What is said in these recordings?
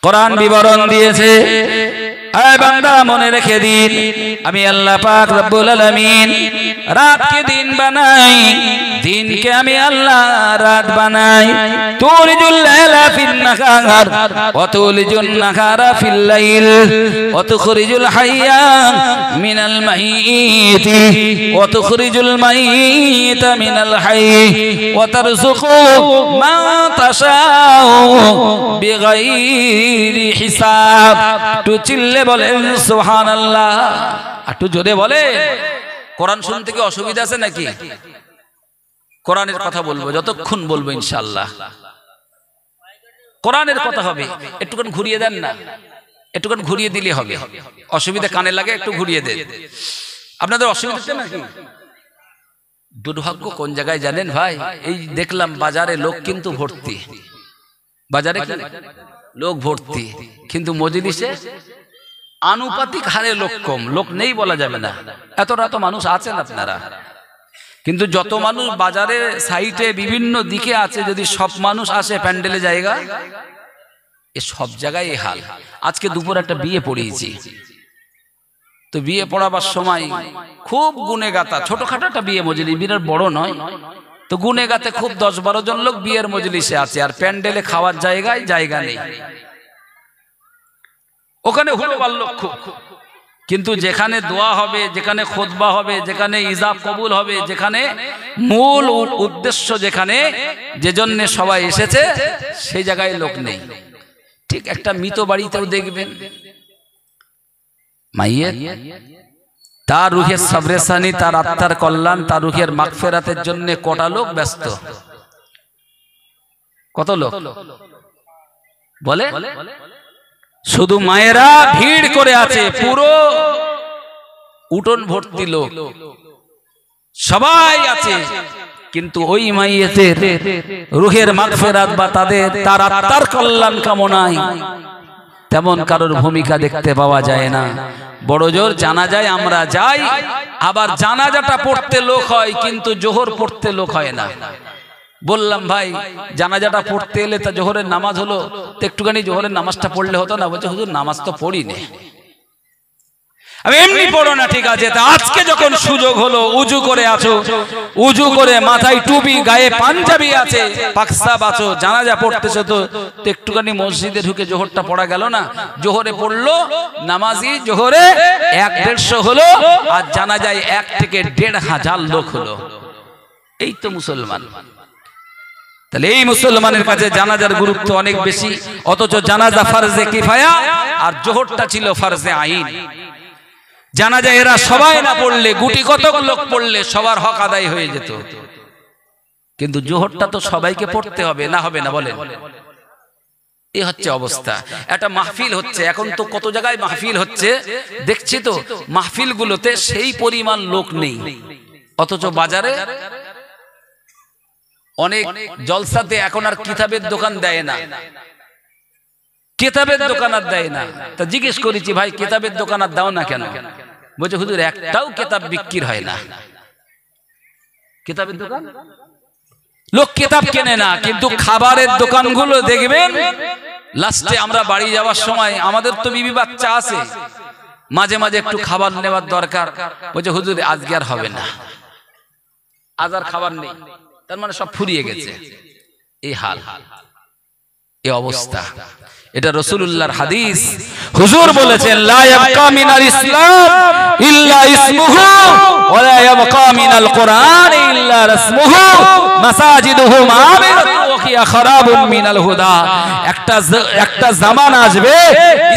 কোরআন বিবরণ দিয়েছে। আয় বান্দা মনে রেখে দিন, আমি আল্লাহ পাক রব্বুল আলামিন রাতকে দিন বানাই, দিনকে আমি আল্লাহ রাত বানাই। তুলিজুল লাইলা ফিন নাহার ওয়া তুলিজুন নাহারা ফিল লাইল ওয়া তুখরিজুল হাইয়া মিনাল মাইয়িতি ওয়া তুখরিজুল মাইয়িতা মিনাল হাইয়্যি ওয়া তারযুকু মান তাশাউ বিগাইরি হিসাব। একটু চিল্লে বলেন সুবহানাল্লাহ, একটু জোরে বলেন। কোরআন শুনতে কি অসুবিধা আছে নাকি? কোরআনের কথা বলবো, যতক্ষণ বলবো ইনশাআল্লাহ কোরআনের কথা হবে। একটুখানি ঘুরিয়ে দেন না, একটুখানি ঘুরিয়ে দিলে হবে। অসুবিধা কানে লাগে, একটু ঘুরিয়ে দেন। আপনাদের অসুবিধা হচ্ছে নাকি? দুর্ভাগ্য কোন জায়গায় জানেন ভাই? এই দেখলাম বাজারে লোক কিন্তু ভর্তি, বাজারে লোক ভর্তি, কিন্তু মজলিসে আনুপাতিক হারে লোক কম। লোক নেই বলা যাবে না, এতটা তো মানুষ আছেন আপনারা, কিন্তু যত মানুষ বাজারে সাইটে বিভিন্ন দিকে আছে, যদি সব মানুষ আসে প্যান্ডেলে জায়গা, এ সব জায়গায় এই হাল। আজকে দুপুর একটা বিয়ে পড়িয়েছি, তো বিয়ে পড়াবার সময় খুব গুনে গাতা, ছোটখাটো একটা বিয়ে মজলিস, বিরাট বড় নয়, তো গুনে গাতে খুব 10-12 জন লোক বিয়ের মজলিসে আছে, আর প্যান্ডেলে খাওয়ার জায়গায় জায়গা নেই। ওখানে হুড়োবাল লোক খুব, কিন্তু যেখানে দোয়া হবে, যেখানে খুতবা হবে, যেখানে ইজাব কবুল হবে, যেখানে মূল উদ্দেশ্য, যেখানে যে জন্য সবাই এসেছে, সেই জায়গায় লোক নেই। ঠিক একটা মৃত বাড়িতেও দেখবেন মাইয়ের তার রুহের সাবরেসানি, তার আত্মার কল্যাণ, তার রুহের মাগফিরাতের জন্য কটা লোক ব্যস্ত? কত লোক বলে? শুধু মায়েরা ভিড় করে আছে, পুরো উঠোন ভর্তি লোক, সবাই আছে, কিন্তু ওই মাইয়েতের রুহের মাগফিরাত বা তার আত্মার কল্যাণ কামনায় তেমন কারোর ভূমিকা দেখতে পাওয়া যায় না। বড় জোর জানাজায় আমরা যাই, আবার জানাজাটা পড়তে লোক হয়, কিন্তু জোহর পড়তে লোক হয় না। বললাম ভাই জানাজাটা পড়তে এলে তা জোহরের নামাজ হলো, তো একটুখানি জোহরের নামাজটা পড়লে হতো না? বলছে হুজুর নামাজ তো পড়ি নে। আমি এমনি পড়ো না, ঠিক আছে, তা আজকে যখন সুযোগ হলো, উজু করে আছো, উজু করে মাথায় টুপি, গায়ে পাঞ্জাবি আছে, পাকসাব আছো, জানাজা পড়তেছো, তো একটুখানি মসজিদে ঢুকে জোহরটা পড়া গেল না? জোহরে পড়লো নামাজি, জোহরে 1-150 হলো, আর জানাজায় 1 থেকে 1,500 লোক হলো। এই তো মুসলমান। তাহলে এই মুসলমানের কাছে জানাজার গুরুত্ব অনেক বেশি, অথচ জানাজা ফারজে কিফায়া আর জোহরটা ছিল ফারজে আইন। জানাজা এরা সবাই না পড়লে, গুটি কতক লোক পড়লে সবার হক আদায় হয়ে যেত, কিন্তু জোহরটা তো সবাইকে পড়তে হবে, না হবে না বলেন? এই হচ্ছে অবস্থা। একটা মাহফিল হচ্ছে, এখন তো কত জায়গায় মাহফিল হচ্ছে দেখছি, তো মাহফিল গুলোতে সেই পরিমাণ লোক নেই, অথচ বাজারে অনেক জলসাতে এখন আর কিতাবের দোকান দেয় না, কিতাবের দোকান আর দেয় না। তা জিজ্ঞেস করেছি ভাই কিতাবের দোকান আর দাও না কেন? বলছে হুজুর একটাও কিতাব বিক্রি হয় না। কিতাবের দোকান, লোক কিতাব কেনে না, কিন্তু খাবারের দোকানগুলো দেখবেন লাস্টে আমরা বাড়ি যাওয়ার সময়, আমাদের তো বিবি বাচ্চা আছে, মাঝে মাঝে একটু খাবার নেওয়ার দরকার, বলছে হুজুর আজকে আর হবে না, আজ আর খাবার নেই, তার মানে সব ফুরিয়ে গেছে। এই হাল, এই অবস্থা। এটা রাসূলুল্লাহর হাদিস। হুজুর বলেছেন লা ইয়াবকা মিনাল ইসলাম ইল্লা ইসমুহু ওয়া লা ইয়াবকা মিনাল কুরআন ইল্লা রাসমুহু মাসাজিদুহু মামিরাতুন ওয়া কিয়া খারাবুন মিনাল হুদা। একটা জামানা আসবে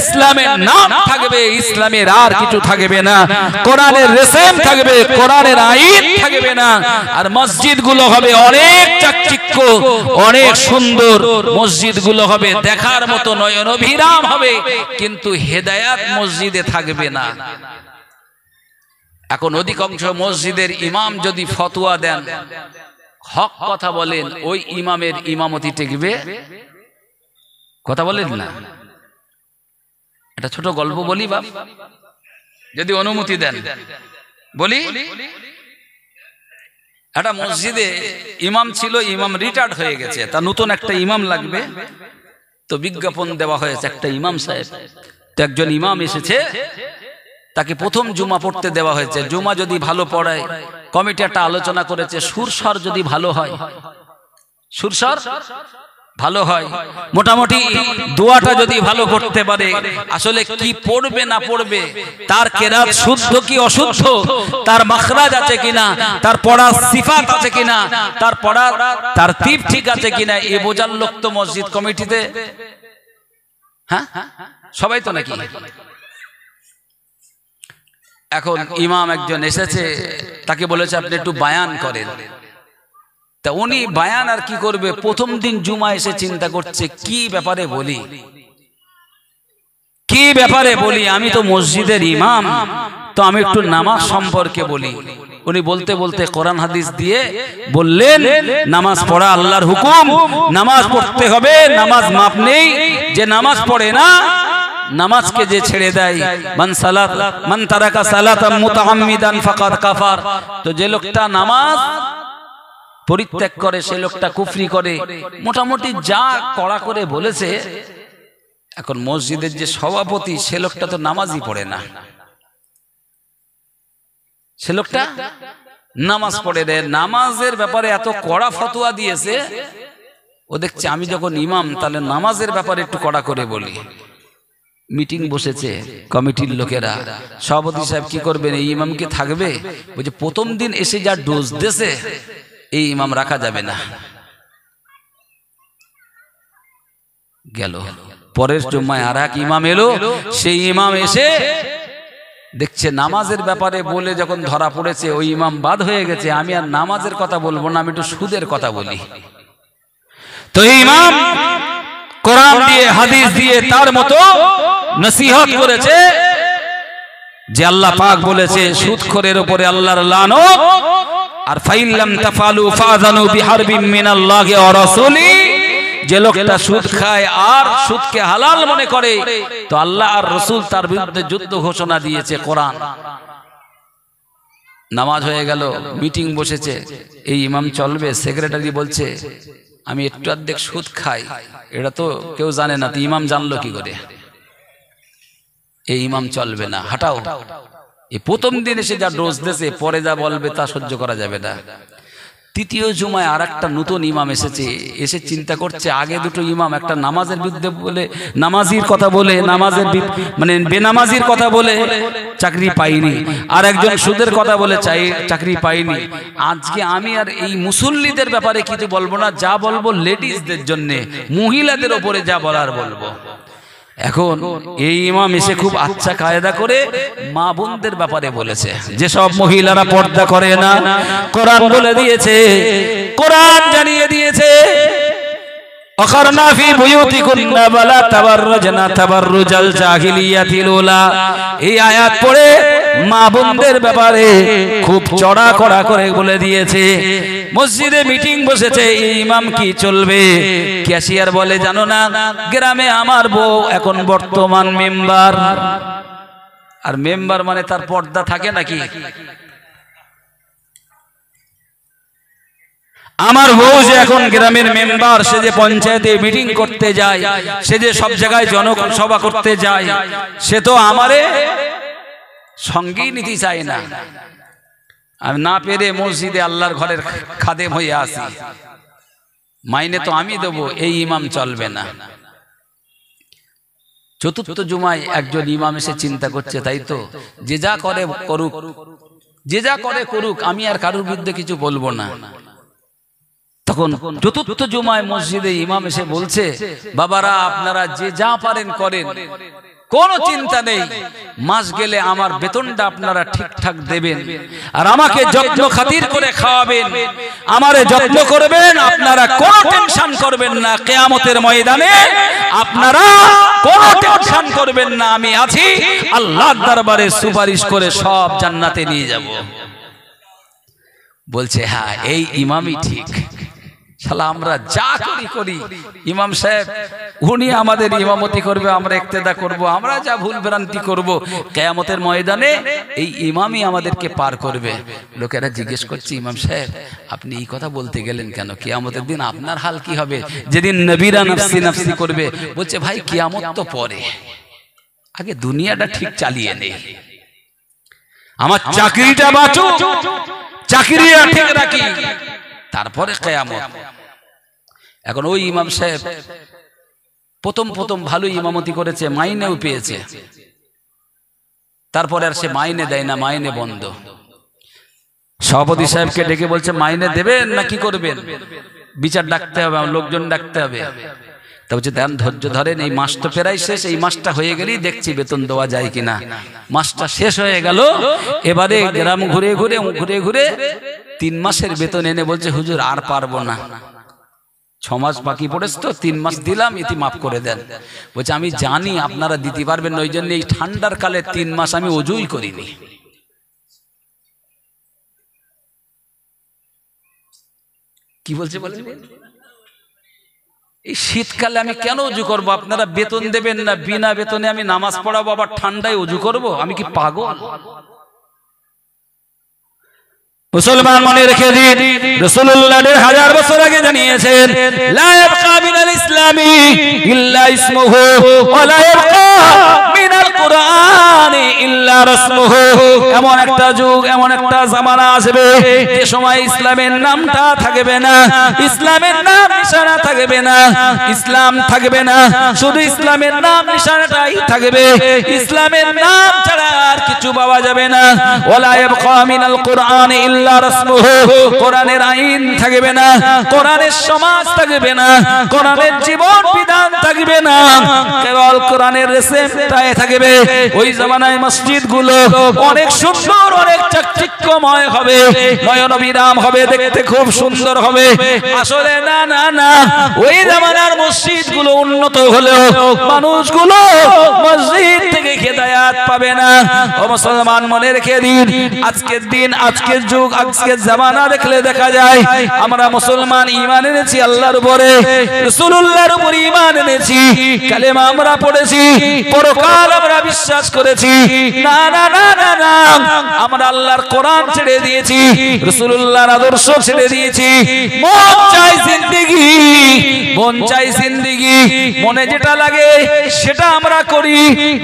ইসলামের নাম থাকবে, ইসলামের আর কিছু থাকবে না, কোরআনের রেসেম থাকবে, কোরআনের আইন থাকবে না, আর মসজিদগুলো হবে অনেক চাকচিক্য, অনেক সুন্দর মসজিদগুলো হবে, দেখার মতো নয়নভিরাম হবে, কিন্তু হেদায়াত মসজিদে থাকবে না। এখন অধিকাংশ মসজিদের ইমাম যদি ফতোয়া দেন, হক কথা বলেন, ওই ইমামের ইমামতি টিকবে? কথা বলেন না। একটা ছোট গল্প বলি বাপ, যদি অনুমতি দেন বলি। একটা মসজিদে ইমাম ছিল, ইমাম রিটায়ার্ড হয়ে গেছে, তা নতুন একটা ইমাম লাগবে। তো বিজ্ঞাপন দেওয়া হয়েছে একটা ইমাম সাহেব, তো একজন ইমাম এসেছে, তাকে প্রথম জুমা পড়তে দেওয়া হয়েছে। জুমা যদি ভালো পড়ায়, কমিটি একটা আলোচনা করেছে, সুরস্বর যদি ভালো হয়, সুরস্বর ভালো হয়, মোটামুটি দোয়াটা যদি ভালো করতে পারে, আসলে কি পড়বে না পড়বে, তার কেরাত শুদ্ধ কি অশুদ্ধ, তার মাখরাজ আছে কিনা, তার পড়ার সিফাত আছে কিনা, তার পড়ার তারতিব ঠিক আছে কিনা, এ বোঝার লোক তো মসজিদ কমিটিতে, হ্যাঁ সবাই তো নাকি। এখন ইমাম একজন এসেছে, তাকে বলেছে আপনি একটু বায়ান করেন। তা উনি বায়ান আর কি করবে, প্রথম দিন জুমা এসে চিন্তা করছে কি ব্যাপারে বলি, কি ব্যাপারে বলি, আমি তো মসজিদের ইমাম, তো আমি একটু নামাজ সম্পর্কে বলি। উনি বলতে বলতে কোরআন হাদিস দিয়ে বললেন, নামাজ পড়া আল্লাহর হুকুম, নামাজ পড়তে হবে, নামাজ মাপ নেই, যে নামাজ পড়ে না, নামাজকে যে ছেড়ে দেয়, মান তারাকা সালাতাম মুতাআম্মিদান ফাকাদ কাফার, তো যে লোকটা নামাজ পরিত্যাগ করে সে লোকটা কুফরি করে। মোটামুটি যা কড়া করে বলেছে। এখন মসজিদের যে সভাপতি, সে লোকটা তো নামাজই পড়ে না, সে লোকটা নামাজ পড়ে দেয়, নামাজের ব্যাপারে এত কড়া ফতোয়া দিয়েছে। ও দেখছে আমি যখন ইমাম, তাহলে নামাজের ব্যাপারে একটু কড়া করে বলি। মিটিং বসেছে কমিটির লোকেরা, সভাপতি সাহেব কি করবেন, এই ইমামকে থাকবে, ওই যে প্রথম দিন এসে যা ডোজ দিয়েছে, এই ইমাম রাখা যাবে না। গেল পরের জুম্মায় আর এক ইমাম এলো, সেই ইমাম এসে দেখছে নামাজের ব্যাপারে বলে যখন ধরা পড়েছে, ওই ইমাম বাদ হয়ে গেছে, আমি আর নামাজের কথা বলবো না, আমি একটু সুদের কথা বলি। তো এই ইমাম কোরআন দিয়ে হাদিস দিয়ে তার মতো নসিহত করেছে যে আল্লাহ পাক বলেছে সুদখোরের উপরে আল্লাহর লানত, আর ফাইল্লাম তাফালু ফাযানু বিহারবিম মিনাল্লাহি ওয়া রাসূলি, যে লোকটা সুদ খায় আর সুদকে হালাল মনে করে, তো আল্লাহ আর রাসূল তার বিরুদ্ধে যুদ্ধ ঘোষণা দিয়েছে। কোরআন। নামাজ হয়ে গেল, মিটিং বসেছে, এই ইমাম চলবে। সেক্রেটারি বলছে আমি একটু অর্ধেক সুদ খাই, এটা তো কেউ জানে না, তো ইমাম জানলো কি করে, এই ইমাম চলবে না, হাঁটাও। এই প্রথম দিন এসে যা ডোজ দিয়েছে, পরে যা বলবে তা সহ্য করা যাবে না। তৃতীয় জুমায় আর একটা নতুন ইমাম এসেছে, এসে চিন্তা করছে আগে দুটো ইমাম একটা নামাজের বিরুদ্ধে বলে, নামাজির কথা বলে, নামাজের মানে বেনামাজির কথা বলে চাকরি পাইনি, আর একজন সুদের কথা বলে চাকরি পাইনি। আজকে আমি আর এই মুসল্লিদের ব্যাপারে কিছু বলবো না, যা বলবো লেডিসদের জন্য, মহিলাদের ওপরে যা বলার বলবো। এখন এই ইমাম এসে খুব আচ্ছা কায়দা করে মা বোনদের ব্যাপারে বলেছে, যেসব মহিলারা পর্দা করে না, কোরআন বলে দিয়েছে, কোরআন জানিয়ে দিয়েছে, আখরনা ফি বুয়ুতিকুন্না ওয়ালা তাবাররাজনা তাবাররুজাল জাহিলিয়াতিল উলা। এই আয়াত পড়ে মা বোনদের ব্যাপারে খুব চড়া কড়া করে বলে দিয়েছে। মসজিদে মিটিং বসেছে, এই ইমাম কি চলবে? ক্যাশিয়ার বলে জানো না, গ্রামে আমার বউ এখন বর্তমান মেম্বার। আর মেম্বার মানে তার পর্দা থাকে নাকি? আমার বউ যে এখন গ্রামের মেম্বার, সে যে পঞ্চায়েতে মিটিং করতে যায়, সে যে সব জায়গায় জনসভা করতে যায়, সে তো আমারে সঙ্গেই নিতে চায় না। আমি না পেরে মসজিদে আল্লাহর ঘরের খাদেম হয়ে আসি, মাইনে তো আমি দেবো, এই ইমাম চলবে না। চতুর্থ জুমায় একজন ইমাম এসে চিন্তা করছে, তাই তো যে যা করে করুক, যে যা করে করুক, আমি আর কারোর বিরুদ্ধে কিছু বলবো না। তখন চতুর্থ জুমায় মসজিদে ইমাম এসে বলছে, বাবারা আপনারা যে যা পারেন করেন, কোনো চিন্তা নেই, মাস গেলে আমার বেতনটা আপনারা ঠিকঠাক দেবেন, আর আমাকে যত্ন খাতির করে খাওয়াবেন, আমারে যত্ন করবেন, আপনারা কোনো টেনশন করবেন না। কিয়ামতের ময়দানে আপনারা কোনো টেনশন করবেন না, আমি আছি, আল্লাহর দরবারে সুপারিশ করে সব জান্নাতে নিয়ে যাব। বলছে হ্যাঁ, এই ইমামই ঠিক, শালা আমরা যা করি ইমাম সাহেব উনি আমাদের ইমামতি করবে, আমরা ইক্তেদা করব, আমরা যা ভুল ভ্রান্তি করব, কিয়ামতের ময়দানে এই ইমামই আমাদেরকে পার করবে। লোকেরা জিজ্ঞেস করছে, ইমাম সাহেব আপনি এই কথা বলতে গেলেন কেন? কিয়ামতের দিন আপনার হাল কি হবে, যেদিন নবীরা নফসি নফসি করবে? বলছে ভাই কিয়ামত তো পরে, আগে দুনিয়াটা ঠিক চালিয়ে নেই, আমার চাকরিটা বাঁচুক, চাকরিটা ঠিক রাখি, তারপরে কিয়ামত। এখন ওই ইমাম সাহেব প্রথম ভালো ইমামতি করেছে, মাইনেও পেয়েছে, তারপরে আর সে মাইনে দেয় না, মাইনে বন্ধ। সভাপতি সাহেবকে ডেকে বলছে মাইনে দেবেন না কি করবেন? বিচার ডাকতে হবে, লোকজন ডাকতে হবে। তা বলছে দেন, ধৈর্য ধরেন, এই মাস তো প্রায় শেষ, এই মাসটা হয়ে গেলেই দেখছি বেতন দেওয়া যায় কিনা। মাসটা শেষ হয়ে গেল, এবারে গ্রাম ঘুরে ঘুরে 3 মাসের বেতন এনে বলছে হুজুর আর পারবো না, 6 মাস বাকি পড়েছে তো, 3 মাস দিলাম, ইতি মাফ করে দেন। বলছে আমি জানি আপনারা দিতে পারবেন না, ওই জন্য এই ঠান্ডার কালে 3 মাস আমি ওযুই করিনি। কি বলছে বলেন? এই শীতকালে আমি কেন ওযু করবো? আপনারা বেতন দেবেন না, বিনা বেতনে আমি নামাজ পড়াবো, আবার ঠান্ডায় ওযু করব? আমি কি পাগল? মুসলমান মনে রেখে দিন, রাসূলুল্লাহ 1000 বছর আগে জানিয়েছেন, লা ইয়াবকা মিনাল ইসলামি ইল্লা ইসমুহু ওয়া লা ইয়াবকা মিনাল কুরআনি ইল্লা রাসমুহু। এমন একটা যুগ, এমন একটা জামানা আসবে যে সময় ইসলামের নামটা থাকবে না, ইসলামের নাম নিশানা থাকবে না, ইসলাম থাকবে না, শুধু ইসলামের নাম নিশানাটাই থাকবে, ইসলামের নাম ছাড়া আর কিছু পাওয়া যাবে না। ওয়া লা ইয়াবকা মিনাল কুরআনি ইল্লা রাসমুহু, কোরআনের আইন থাকবে না, কোরআনের সমাজ থাকবে না, কোরআনের জীবন বিধান থাকবে না, কেবল কোরআনের রেসিপটাই থাকবে। ওই জামানায় মসজিদগুলো অনেক সুন্দর, অনেক চাকচিক্যময় হবে, নয়নবিরাম হবে, দেখতে খুব সুন্দর হবে। আসলে না না না, ওই জামানার মসজিদগুলো উন্নত হলেও মানুষগুলো মসজিদ থেকে হেদায়েত পাবে না। ও মুসলমান মনে রেখে দিন, আজকের দিন, আজকের যুগ, আজকের জামানা দেখলে দেখা যায় আমরা মুসলমান ঈমান এনেছি আল্লাহর উপরে, রাসূলুল্লাহর উপরে ঈমান এনেছি, কালেমা আমরা পড়েছি, পরকাল আমরা বিশ্বাস করেছি। না না না না না, আমরা আল্লাহর কোরআন ছেড়ে দিয়েছি, রাসূলুল্লাহর আদর্শ ছেড়ে দিয়েছি। মন চাই জিন্দেগি, মন চাই জিন্দেগি, মনে যেটা লাগে সেটা আমরা করি,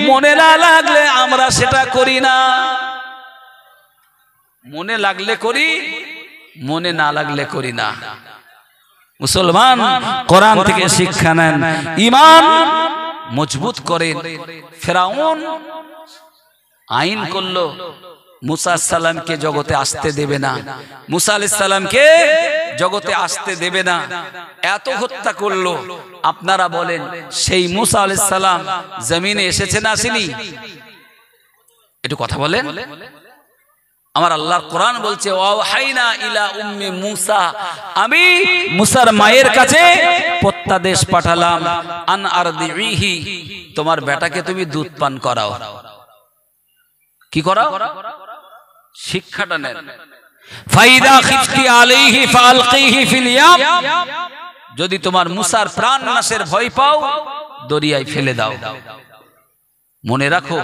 মনে না লাগলে আমরা সেটা করি না। মনে লাগলে করি, মনে না লাগলে করি না। মুসলমান কোরআন থেকে শিক্ষা নেন, ঈমান মজবুত করেন। ফেরাউন আইন করলো মুসা আলাইহিস সালামকে জগতে আসতে দেবে না, মুসা আলাইহিস সালামকে জগতে আসতে দেবে না, এত হত্যা করলো। আপনারা বলেন সেই মুসা আলাইহিস সালাম জমিনে এসেছে না আসেনি? একটু কথা বলেন। আমার আল্লাহর কোরআন বলছে ওয়াহাইনা ইলা উম্মি মুসা, আমি মুসার মায়ের কাছে প্রত্যাদেশ পাঠালাম, আন আরদিহি, তোমার বেটাকে তুমি দুধ পান করাও। কি করাও? শিক্ষাটা নেন। ফাইদা খিফতি আলাইহি ফালকিহি ফিল ইয়াম, যদি তোমার মুসার প্রাণ নাশের ভয় পাও দরিয়ায় ফেলে দাও। মনে রাখো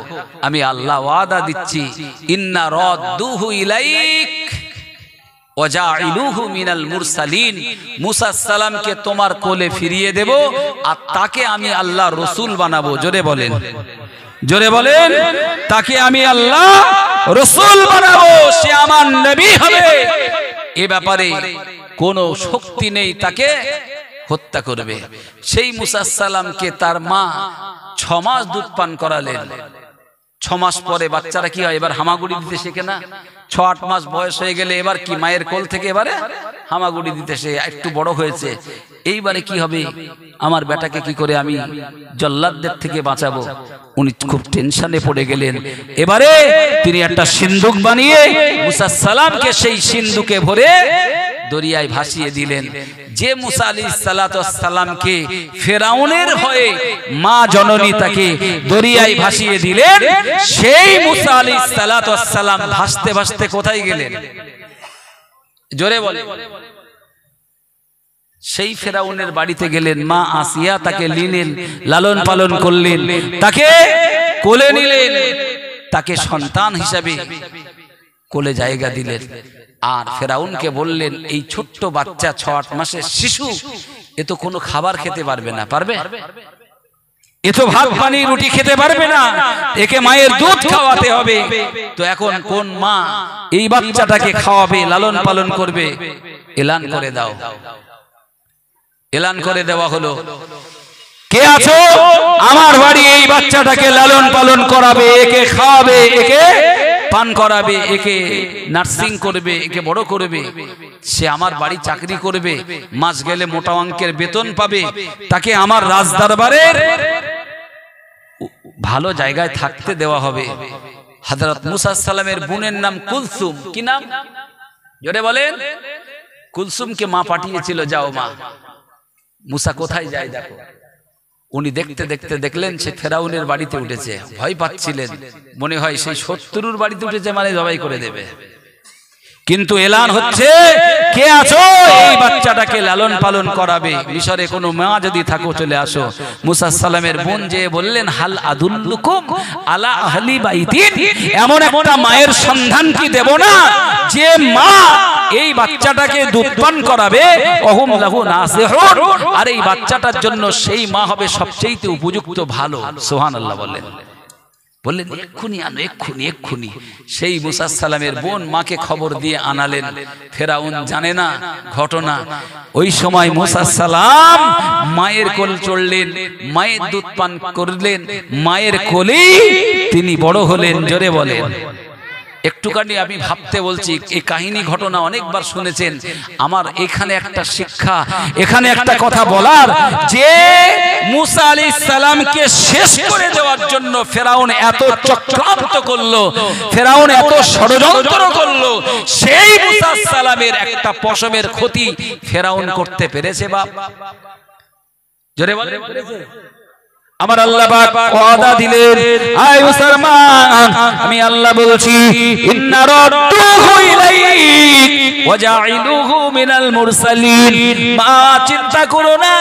আমি আল্লাহ ওয়াদা দিচ্ছি, ইন্না রাদ্দুহু ইলাইক ওয়া জাইলুহু মিনাল মুরসালিন, মুসা সালামকে তোমার কোলে ফিরিয়ে দেব আর তাকে আমি আল্লাহ রাসূল বানাবো। জোরে বলেন, জোরে বলেন, তাকে আমি আল্লাহ রাসূল বানাবো, সে আমার নবী হবে। এ ব্যাপারে কোনো শক্তি নেই তাকে হত্যা করবে। সেই মুসা সালামকে তার মা 6 মাস দুধ পান করালেন। 6 মাস পরে বাচ্চারা কি হয়, এবার হামাগুড়ি দিতে শেখে না? 6-8 মাস বয়স হয়ে গেলে এবার কি মায়ের কোল থেকে এবারে হামাগুড়ি দিতে সে একটু বড় হয়েছে। এইবারে কি হবে, আমার বেটাকে কি করে আমি জল্লাদদের থেকে বাঁচাবো? উনি খুব টেনশনে পড়ে গেলেন। এবারে তিনি একটা সিন্দুক বানিয়ে মুসা সালামকে সেই সিন্দুকে ভরে দরিয়ায় ভাসিয়ে দিলেন। যে মুসা আলাইহিস সালামকে ফেরাউনের ভয়ে মা জননী তাকে দরিয়ায় ভাসিয়ে দিলেন, সেই মুসা আলাইহিস সালাম ভাসতে ভাসতে কোথায় গেলেন? জোরে বলে, সেই ফেরাউনের বাড়িতে গেলেন, মা আসিয়া তাকে নিলেন, লালন পালন করলেন, তাকে কোলে নিলেন, তাকে সন্তান হিসাবে কোলে জায়গা দিলেন। আর ফেরাউনকে বললেন, এই ছোট্ট বাচ্চা 6-8 মাসের শিশু, এ তো কোনো খাবার খেতে পারবে না, পারবে? এ তো ভাত পানি রুটি খেতে পারবে না, একে মায়ের দুধ খাওয়াতে হবে। তো এখন কোন মা এই বাচ্চাটাকে খাওয়াবে, লালন পালন করবে? এলান করে দাও। এলান করে দেওয়া হলো, কে আছো আমার বাড়ি এই বাচ্চাটাকে লালন পালন করাবে, একে খাওয়াবে, একে পান করাবে, একে নার্সিং করবে, একে বড় করবে, সে আমার বাড়ি চাকরি করবে, মাস গেলে মোটা অঙ্কের বেতন পাবে, তাকে আমার রাজদরবারের ভালো জায়গায় থাকতে দেওয়া হবে। হযরত মুসা সালামের বোনের নাম কুলসুম। কি নাম? জোরে বলেন। কুলসুমকে মা পাঠিয়েছিল, যাও মা। মুসা কোথায় যায় দেখো। উনি দেখতে দেখতে দেখলেন সে ফেরাউনের বাড়িতে উঠেছে। ভয় পাচ্ছিলেন, মনে হয় সেই শত্রুর বাড়িতে উঠেছে, মানে জবাই করে দেবে। কিন্তু এলান হচ্ছে, কে আছো এই বাচ্চাটাকে লালন পালন করাবে, মিশরে কোনো মা যদি থাকো চলে আসো। মুসা সালামের বোন যে বললেন, হাল আদুল্লুকুম আলা আহলি বাইতিন, এমন একটা মায়ের সন্ধান কি দেব না যে মা এই বাচ্চাটাকে দুধ পান করাবে, অহুম লাহু নাসিহুন, আর এই বাচ্চাটার জন্য সেই মা হবে সবচেয়ে উপযুক্ত ভালো। সুবহানাল্লাহ বললেন। বললেন এক্ষুনি আনো, এক্ষুনি এক্ষুনি। সেই মুসা সালামের বোন মাকে খবর দিয়ে আনালেন। ফেরাউন জানে না ঘটনা। ওই সময় মুসা সালাম মায়ের কোল চড়লেন, মায়ের দুধ পান করলেন, মায়ের কোলেই তিনি বড় হলেন। জোরে বলেন। একটুখানি আমি ভাবতে বলছি, এই কাহিনী ঘটনা অনেকবার শুনেছেন। আমার এখানে একটা শিক্ষা, এখানে একটা কথা বলার, যে মুসা আলাইহিস সালামকে শেষ করে দেওয়ার জন্য ফেরাউন এত চক্রান্ত করলো, ফেরাউন এত ষড়যন্ত্র করলো, সেই মুসা সালামের একটা পশমের ক্ষতি ফেরাউন করতে পেরেছে? বাপ জোরে বলেন, পেরেছে? আমার আল্লাহ পাক ওয়াদা দিলেন, আয় মুসলমান, আমি আল্লাহ বলছি, ইন্না রাদ্দুহু ইলাইক ওয়া জাইলুহু মিনাল মুরসালিন। মা চিন্তা করো না,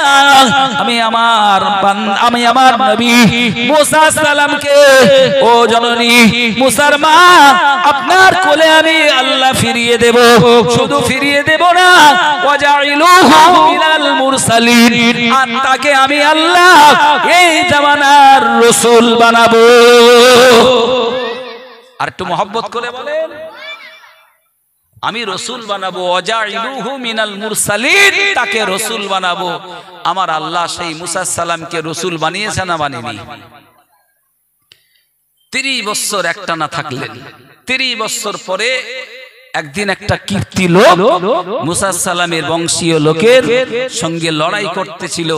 আমি আমার নবী মুসা সালামকে, ও জননী মুসার মা, আপনার কোলে আমি আল্লাহ ফিরিয়ে দেব। শুধু ফিরিয়ে দেব না, ওয়া জাইলুহু মিনাল মুরসালিন, আর তাকে আমি আল্লাহ এই জামানার রাসূল বানাবো। আর একটু মহব্বত করে বলেন, আমি রাসূল বানাবো। ওয়াজাইলুহু মিনাল মুরসালিন, তাকে রাসূল বানাবো। আমার আল্লাহ সেই মুসা সালামকে রাসূল বানিয়েছে না বানিয়েনি? 30 বছর একটানা থাকলেন। 30 বছর পরে একদিন একটা কীর্তি লোক মুসা সালামের বংশীয় লোকের সঙ্গে লড়াই করতেছিল।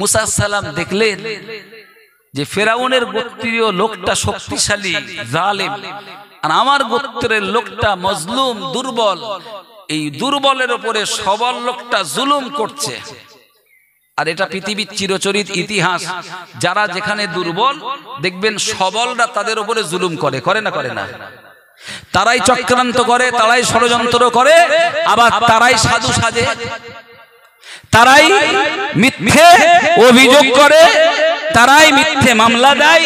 মুসা সালাম দেখলেন যে ফেরাউনের গোত্রীয় লোকটা শক্তিশালী, জালেম, আর আমার গোত্রের লোকটা মজলুম, দুর্বল। এই দুর্বলের উপরে সবল লোকটা জুলুম করছে। আর এটা পৃথিবীর চিরচরিত ইতিহাস, যারা যেখানে দুর্বল দেখবেন সবলরা তাদের উপরে জুলুম করে, করে না? করে না? তারাই চক্রান্ত করে, তারাই ষড়যন্ত্র করে, আবার তারাই সাধু সাজে, তারাই মিথ্যে অভিযোগ করে, তারাই মিথ্যে মামলা দেয়,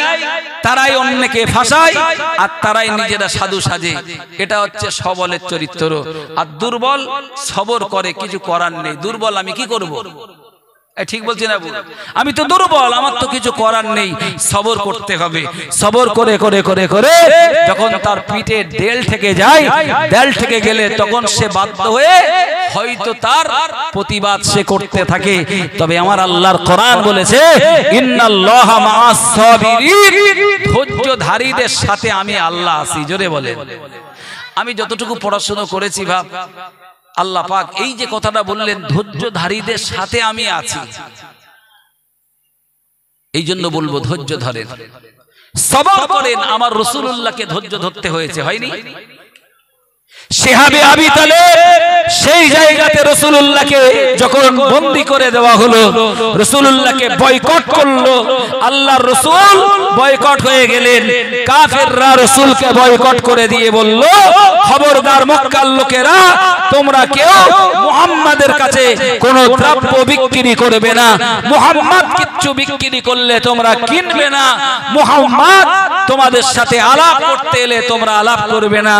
তারাই অন্যকে ফাঁসায়, আর তারাই নিজেরা সাধু সাজে। এটা হচ্ছে সবলের চরিত্র। আর দুর্বল সবর করে, কিছু করার নেই। দুর্বল আমি কি করব? ঠিক বলছি না? আমি তো দুর্বল, আমার তো কিছু করার নেই, সবর করতে হবে। সবর করে করে করে করে যখন তার পিঠে দেল থেকে যায়, দেল থেকে গেলে তখন সে বাধ্য হয়ে হয়তো তার প্রতিবাদ সে করতে থাকে। তবে আমার আল্লাহর কোরআন বলেছে, ইন্নাল্লাহা মাআস সাবিরিন, ধৈর্যধারীদের সাথে আমি আল্লাহ আছি। জোরে বলেন। আমি যতটুকু পড়াশোনা করেছি ভাব, আল্লাহ পাক এই যে কথাটা বললেন, ধৈর্যধারীদের সাথে আমি আছি, এই জন্য বলবো ধৈর্য ধরেন, সবর করেন। আমার রাসূলুল্লাহকে ধৈর্য ধরতে হয়েছে, হয়নি? শিহাবে আবি তালেব সেই জায়গাতে রাসূলুল্লাহকে যখন বন্দী করে দেওয়া হলো, রাসূলুল্লাহকে বয়কট করলো, আল্লাহর রাসূল বয়কট হয়ে গেলেন। কাফেররা রাসূলকে বয়কট করে দিয়ে বলল, খবরদার মক্কার লোকেরা, তোমরা কেউ মুহাম্মাদের কাছে কোনো দ্রব্য বিক্রি করবে না, মুহাম্মদ কিচ্ছু বিক্রি করলে তোমরা কিনবে না, মুহাম্মদ তোমাদের সাথে আলাপ করতে এলে তোমরা আলাপ করবে না,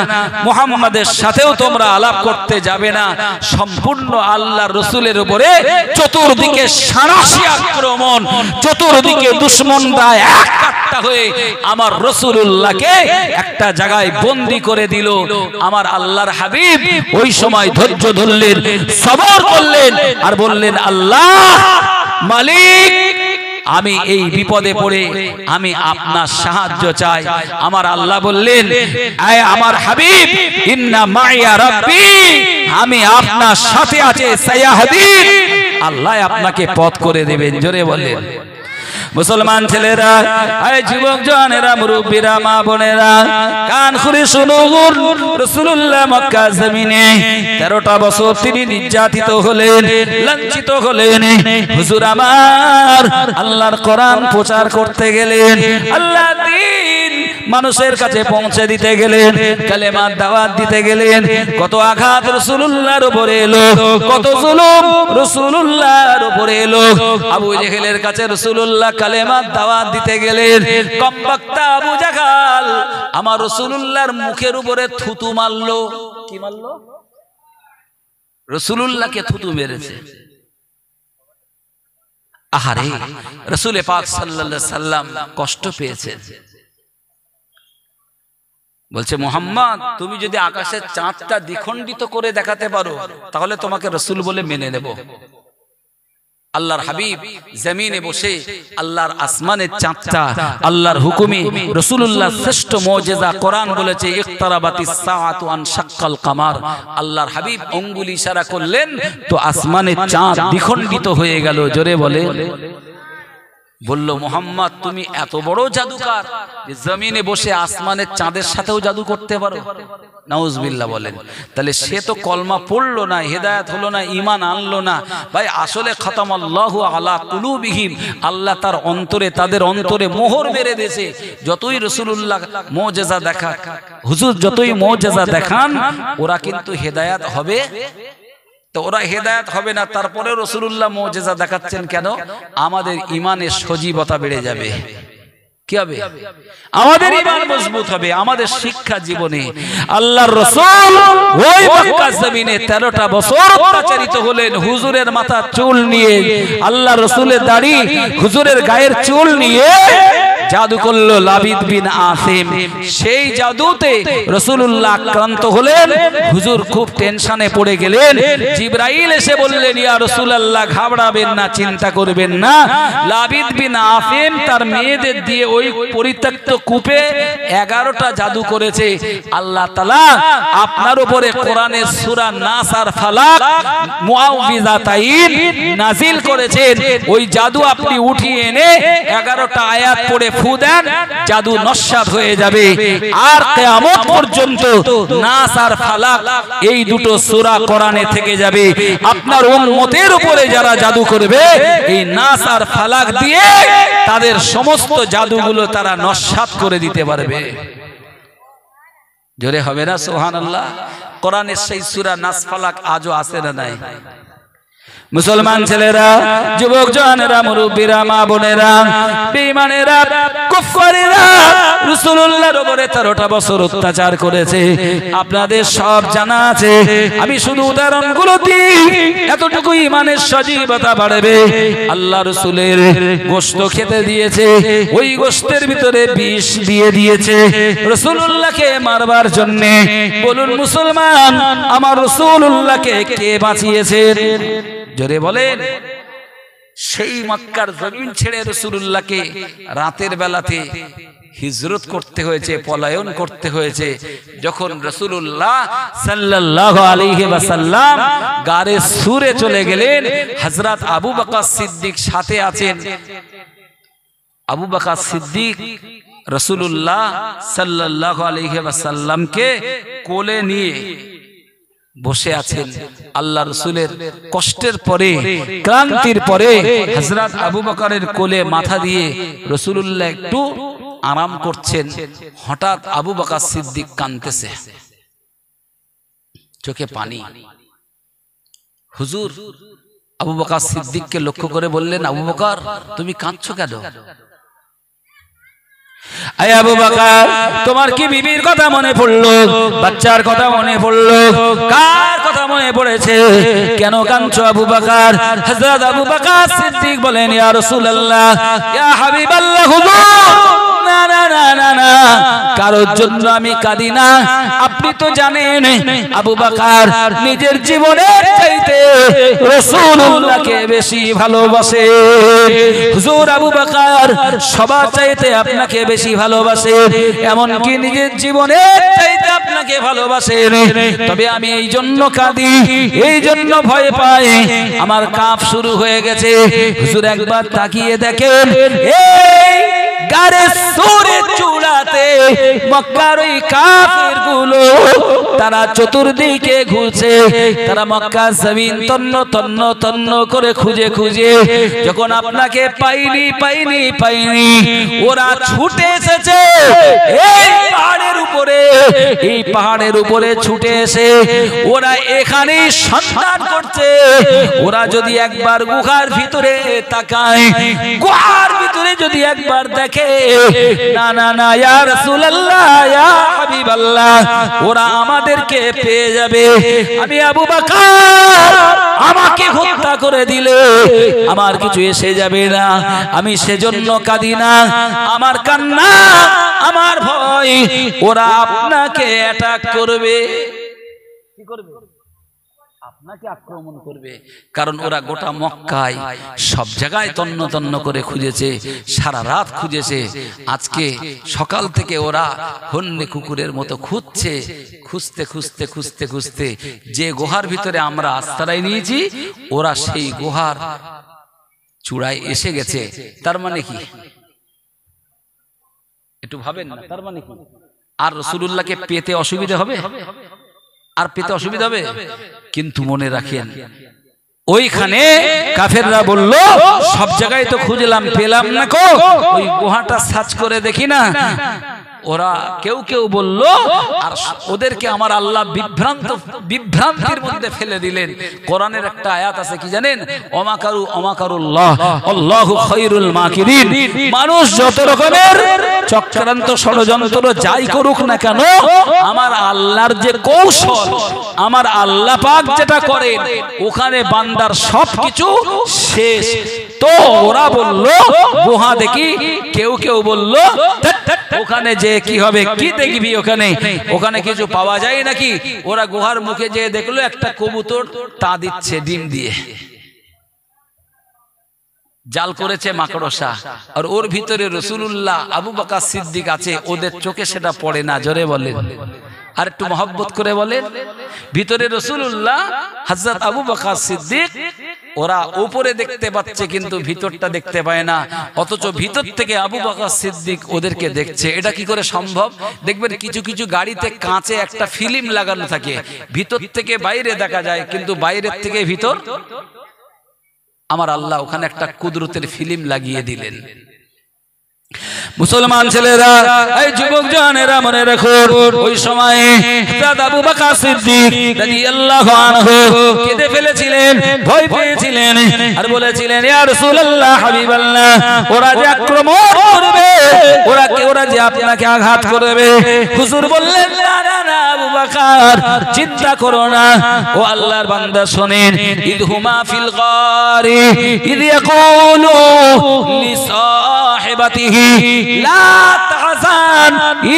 মুহাম্মাদের সাথেও তোমরা আলাপ করতে যাবে না। সম্পূর্ণ আল্লাহর রাসূলের উপরে চতুর্দিকে সাঁড়াশি আক্রমণ, চতুর্দিকে দুশমনরা একটা হয়ে আমার রাসূলুল্লাহকে একটা জায়গায় বন্দী করে দিল। আমার আল্লাহর হাবিব ওই সময় ধৈর্য ধরলেন, সবর করলেন আর বললেন, আল্লাহ মালিক, আমি এই বিপদে পড়ে আমি আপনার সাহায্য চাই। আমার আল্লাহ বললেন, আয় আমার হাবিব, ইন্না মাইয়া রাব্বি, আমি আপনার সাথে আছি, সায়াহদিন, আল্লাহ আপনাকে পথ করে দেবেন। জোরে বলেন। মুসলমান ছেলেরা, আয় যুবক জওয়ানেরা, মুরব্বীরা, মা বোনেরা, কান খুলে শুনুন, রাসূলুল্লাহ মক্কা জমিনে 13টা বছর তিনি নির্যাতিত হলেন, লাঞ্ছিত হলেন। হুজুর আমার আল্লাহর কোরআন প্রচার করতে গেলেন, আল্লাহর দ্বীন মানুষের কাছে পৌঁছে দিতে গেলেন, কালেমার দাওয়াত দিতে গেলেন। কত আঘাত রাসূলুল্লাহর উপরে এলো, কত জুলুম রাসূলুল্লাহর উপরে এলো। আবু জেহেলের কাছে রাসূলুল্লাহ কালেমার দাওয়াত দিতে গেলেন, কমবক্তা আবু জাহাল আমার রাসূলুল্লাহর মুখের উপরে থুতু মারলো। কি মারলো? রাসূলুল্লাহকে থুতু মেরেছে। আহারে, রাসূল পাক সাল্লাল্লাহু আলাইহি সাল্লাম কষ্ট পেয়েছেন। বলছে, মুহাম্মদ, তুমি যদি আকাশের চাঁদটা দ্বিখণ্ডিত করে দেখাতে পারো তাহলে তোমাকে রাসূল বলে মেনে নেব। আল্লাহর হাবিব জমিনে বসে আল্লাহর আসমানের চাঁদটা আল্লাহর হুকুমে, রাসূলুল্লাহ শ্রেষ্ঠ মুজিজা, কোরআন বলেছে ইকতারাবাতিস সাআতু আন শাক্কাল কামার। আল্লাহর হাবিব আঙ্গুলি ইশারা করলেন তো আসমানের চাঁদ দ্বিখণ্ডিত হয়ে গেল। জোরে বলে। বলল, মুহাম্মদ, তুমি এত বড় জাদুকার যে জমিনে বসে আসমানের চাঁদের সাথেও জাদু করতে পারো? নাউজুবিল্লাহ বলেন। তাহলে সে তো কলমা পড়লো না, হেদায়েত হলো না, ঈমান আনলো না। ভাই, আসলে খতামাল্লাহু আলা কুলুবিহিম, আল্লাহ তার অন্তরে, তাদের অন্তরে মোহর মেরে দিয়েছে। যতই রাসূলুল্লাহ মুজিজা দেখান, হুজুর যতই মুজিজা দেখান, ওরা কিন্তু হেদায়েত হবে, তো ওরা হেদায়েত হবে না। তারপরে রাসূলুল্লাহ মুজিজা দেখাচ্ছেন কেন? আমাদের ঈমানের সজীবতা বেড়ে যাবে। কি হবে? আমাদের ঈমান মজবুত হবে। আমাদের শিক্ষা জীবনে আল্লাহর রাসূল ওই মক্কা জমিনে 13টা বছর অত্যাচারিত হলেন। হুজুরের মাথার চুল নিয়ে, আল্লাহর রাসূলের দাড়ি, হুজুরের গায়ের চুল নিয়ে জাদু করলো লাবিদ বিন আসিম। সেই জাদুতে রাসূলুল্লাহ আক্রান্ত হলেন। হুজুর খুব টেনশনে পড়ে গেলেন। জিবরাইল এসে বললেন, ইয়া রাসূলুল্লাহ, ঘাবড়াবেন না, চিন্তা করবেন না। লাবিদ বিন আসিম তার মেয়েদের দিয়ে ওই পরিত্যক্ত কূপে 11টা জাদু করেছে। আল্লাহ তাআলা আপনার উপরে কোরআনের সূরা নাস আর ফালাক মুআউযিজাতাইন নাজিল করেছেন। ওই জাদু আপনি উঠিয়ে এনে 11টা আয়াত পড়ে ফু দেন, জাদু নস্যাৎ হয়ে যাবে। আর কিয়ামত পর্যন্ত নাস আর ফালাক এই দুটো সূরা কোরআনে থেকে যাবে। আপনার উম্মতের উপরে যারা জাদু করবে, এই নাস আর ফালাক দিয়ে তাদের সমস্ত জাদুগুলো তারা নস্যাৎ করে দিতে পারবে। জোরে হবে না সুবহানাল্লাহ? কোরআনের সেই সূরা নাস ফালাক আজও আছে না নাই? মুসলমান ছেলেরা, যুবক জওয়ানেরা, মুরব্বীরা, মা বোনেরা, বেঈমানেরা, কুফারেরা রাসূলুল্লাহর উপরে 13টা বছর অত্যাচার করেছে। আপনাদের সব জানা আছে। আমি শুধু উদাহরণগুলো দিই, এতটুকু ঈমানের সজীবতা বাড়বে। আল্লাহ রাসূলের গোশত খেতে দিয়েছে, ওই গোশতের ভিতরে বিষ দিয়ে দিয়েছে রাসূলুল্লাহকে মারবার জন্য। বলুন মুসলমান, আমার রাসূলুল্লাহকে কে বাঁচিয়েছে? জোরে বলেন। সেই মক্কার জমিন ছেড়ে রাসূলুল্লাহকে রাতের বেলাতে হিজরত করতে হয়েছে, পলায়ন করতে হয়েছে। যখন রাসূলুল্লাহ সাল্লাল্লাহু আলাইহি ওয়াসাল্লাম গারে সুরে চলে গেলেন, হযরত আবু বকর সিদ্দিক সাথে আছেন। আবু বকর সিদ্দিক রাসূলুল্লাহ সাল্লাল্লাহু আলাইহি ওয়াসাল্লামকে কোলে নিয়ে বসে আছেন আল্লাহ রাসূলের কষ্টের পরে ক্লান্তির পরে হযরত আবু বকরের কোলে মাথা দিয়ে রাসূলুল্লাহ একটু আরাম করছেন। হঠাৎ আবু বকর সিদ্দিক কাঁদতেছে, চোখে পানি। হুজুর আবু বকর সিদ্দিককে লক্ষ্য করে বললেন, আবু বকর তুমি কাঁদছো কেন? আয় আবু বকর, তোমার কি বিবির কথা মনে পড়লো, বাচ্চার কথা মনে পড়লো, কার কথা মনে পড়েছে, কেন কাঁদছো আবু বকর? হযরত আবু বকর সিদ্দিক বলেন, ইয়া রাসূলুল্লাহ, ইয়া হাবিবাল্লাহ, হুজুর না না না না না, কারোর জন্য আমি কাঁদি না। আপনি তো জানেন আবু বকর নিজের জীবনের চাইতে রাসূলুল্লাহকে বেশি ভালোবাসে। হুজুর আবু বকর সবার চাইতে আপনাকে বেশি ভালোবাসে, এমনকি নিজের জীবনের চাইতে আপনাকে ভালোবাসে। তবে আমি এই জন্য কাঁদি, এই জন্য ভয় পাই, আমার কাঁপ শুরু হয়ে গেছে। হুজুর একবার তাকিয়ে দেখেন, এই গারে সুরে চূড়াতে মক্কার ওই কাফিরগুলো তারা চতুর্দিকে ঘুরছে, তারা মক্কার জমিন তন্ন তন্ন তন্ন করে খুঁজে খুঁজে যখন আপনাকে পাইনি পাইনি পাইনি, ওরা ছুটে এসেছে এই পাহাড়ের উপরে, এই পাহাড়ের উপরে ছুটে এসে ওরা এখানেই সন্ধান করছে। ওরা যদি একবার গুহার ভিতরে তাকায়, গুহার ভিতরে যদি একবার দেখে, না না না ইয়া রাসূলুল্লাহ, ইয়া হাবিবাল্লাহ, ওরা আমাদেরকে পেয়ে যাবে। আমি আবু বকর, আমাকে হত্যা করে দিলে আমার কিছু এসে যাবে না, আমি সেজন্য কাঁদি না। আমার কান্না, আমার ভয়, ওরা আপনাকে অ্যাটাক করবে। কি করবে? আপনাকে আক্রমণ করবে। কারণ ওরা গোটা মক্কায় সব জায়গায় তন্ন তন্ন করে খুঁজেছে, সারা রাত খুঁজেছে। আজকে সকাল থেকে ওরা হন্যে কুকুরের মতো খুঁজছে, খুঁজতে খুঁজতে খুঁজতে খুঁজতে যে গুহার ভিতরে আমরা আশ্রয় নিয়েছি, ওরা সেই গুহার চূড়ায় এসে গেছে। তার মানে কি? একটু ভাবেন না, তার মানে কি? আর রাসূলুল্লাহকে পেতে অসুবিধা হবে? আর পেতে অসুবিধা হবে? কিন্তু মনে রাখেন, ওইখানে কাফেররা বলল, সব জায়গায় তো খুঁজলাম, পেলাম না, কো ওই গুহাটা সার্চ করে দেখি না। ওরা কেউ কেউ বলল, আর ওদেরকে আমার আল্লাহ বিভ্রান্তির মধ্যে ফেলে দিলেন। কোরআনের একটা আয়াত আছে, কি জানেন? অমাকারু অমাকারুল্লাহ আল্লাহু খায়রুল মাকিরিন। মানুষ যত রকমের চক্রান্ত ষড়যন্ত্র যাই করুক না কেন, আমার আল্লাহর যে কৌশল, আমার আল্লাহ পাক যেটা করেন, ওখানে বান্দার সবকিছু শেষ। তো ওরা বলল গুহা দেখি, কেউ কেউ বলল ওখানে যে কি হবে, কি দেখবি ওখানে, ওখানে কিছু পাওয়া যায় নাকি? ওরা গুহার মুখে যে দেখলো একটা কবুতর তা দিচ্ছে ডিম দিয়ে, জাল করেছে মাকড়সা, আর ওর ভিতরে রাসূলুল্লাহ আবু বকর সিদ্দিক আছে। ওদের চোখে সেটা পড়ে না, জোরে বলেন, আর একটু মহব্বত করে বলেন। ভিতরে রাসূলুল্লাহ, হযরত আবু বকর সিদ্দিক, ওরা উপরে দেখতে পাচ্ছে কিন্তু ভিতরটা দেখতে পায় না, অথচ ভিতর থেকে আবু বকর সিদ্দিক ওদেরকে দেখছে। এটা কি করে সম্ভব? দেখবেন কিছু কিছু গাড়িতে কাঁচে একটা ফিল্ম লাগানো থাকে, ভিতর থেকে বাইরে দেখা যায়, কিন্তু বাইরের থেকে ভিতর। আমার আল্লাহ ওখানে একটা কুদরতের ফিল্ম লাগিয়ে দিলেন। মুসলমান ছেলেরা, এই যুবক জনেরা মনে রাখো, ওই সময়ে হযরত আবু বকর সিদ্দিক রাদিয়াল্লাহু আনহু কেঁদে ফেলেছিলেন, ভয় পেয়েছিলেন, আর বলেছিলেন, ইয়া রাসূলুল্লাহ, হাবিবাল্লাহ, ওরা যে আক্রমণ করবে, ওরা যে আপনাকে আঘাত করবে। হুজুর বললেন, না না না আবু বকর, চিন্তা করো না। ও আল্লাহর বান্দা শোনেন, ইদহুমা ফিল গারি ইদ ইয়াকুলু লিসাহিবাতিহি লা তাহজান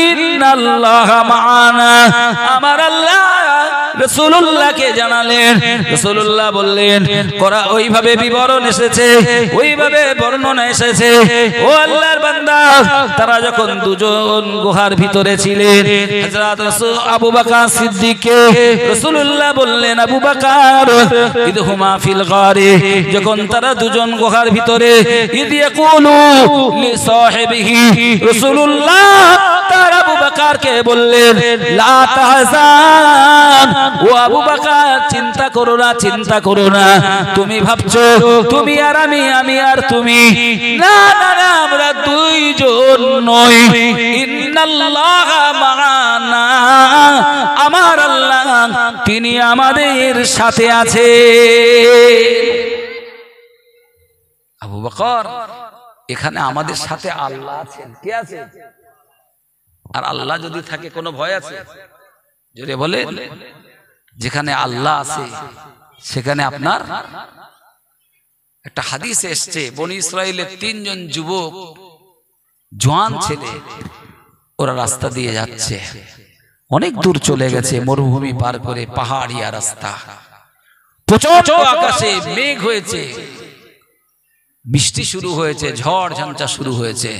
ইন্নাল্লাহা মা'ানা। আমার আল্লাহ রাসূলুল্লাহকে জানালেন, রাসূলুল্লাহ বললেন, ওইভাবে বিবরণ এসেছে, ওইভাবে বর্ণনা এসেছে। ও আল্লাহর বান্দা, তারা যখন দুজন গুহার ভিতরে ছিলেন, হযরত আবু বকর সিদ্দিককে রাসূলুল্লাহ বললেন, আবু বকর, ইদহুমা ফিল গারি, যখন তারা দুজন গুহার ভিতরে, ইদ ইয়াকুলু লিসাহিবিহি, রাসূলুল্লাহ তাআলা আবু বকরকে বললেন লা তাহজান, ও আবু বকর চিন্তা করো না, চিন্তা করো না। তুমি ভাবছো তুমি আর আমি আর তুমি, না না না, আমরা দুইজন নই। ইন্নাল্লাহা মা'ানা, আমার আল্লাহ তিনি আমাদের সাথে আছে। আবু বকর, এখানে আমাদের সাথে আল্লাহ আছেন। কে আছে? আর আল্লাহ যদি থাকে কোনো ভয় আছে? যদি বলে যেখানে আল্লাহ আছে সেখানে আপনার একটা হাদিসে এসছে, বনি ইসরাইলের 3 জন যুবক জওয়ান ছেলে, ওরা রাস্তা দিয়ে যাচ্ছে, অনেক দূর চলে গেছে, মরুভূমি পার করে, পাহাড়িয়া রাস্তা, প্রচন্ড আকাশে মেঘ হয়েছে, বৃষ্টি শুরু হয়েছে, ঝড় ঝঞ্ঝা শুরু হয়েছে।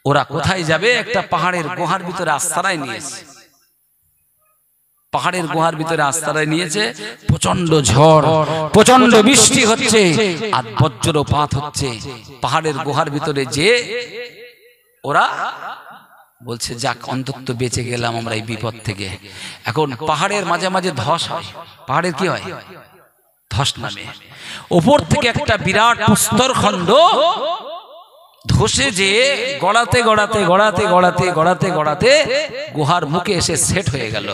ওরা কোথায় যাবে? একটা পাহাড়ের গুহার ভিতরে আশ্রয় নিয়েছে। পাহাড়ের গুহার ভিতরে আশ্রয় নিয়েছে। প্রচন্ড ঝড়, প্রচন্ড বৃষ্টি হচ্ছে, আর বজ্রপাত হচ্ছে। পাহাড়ের গুহার ভিতরে যে ওরা বলছে যাক অন্তত বেঁচে গেলাম আমরা এই বিপদ থেকে। এখন পাহাড়ের মাঝে মাঝে ধস হয়। পাহাড়ের কি হয়? ধস নামে। উপর থেকে একটা বিরাট প্রস্তরখণ্ড ধসে যে গড়াতে গড়াতে গড়াতে গড়াতে গড়াতে গড়াতে গুহার মুখে এসে সেট হয়ে গেল।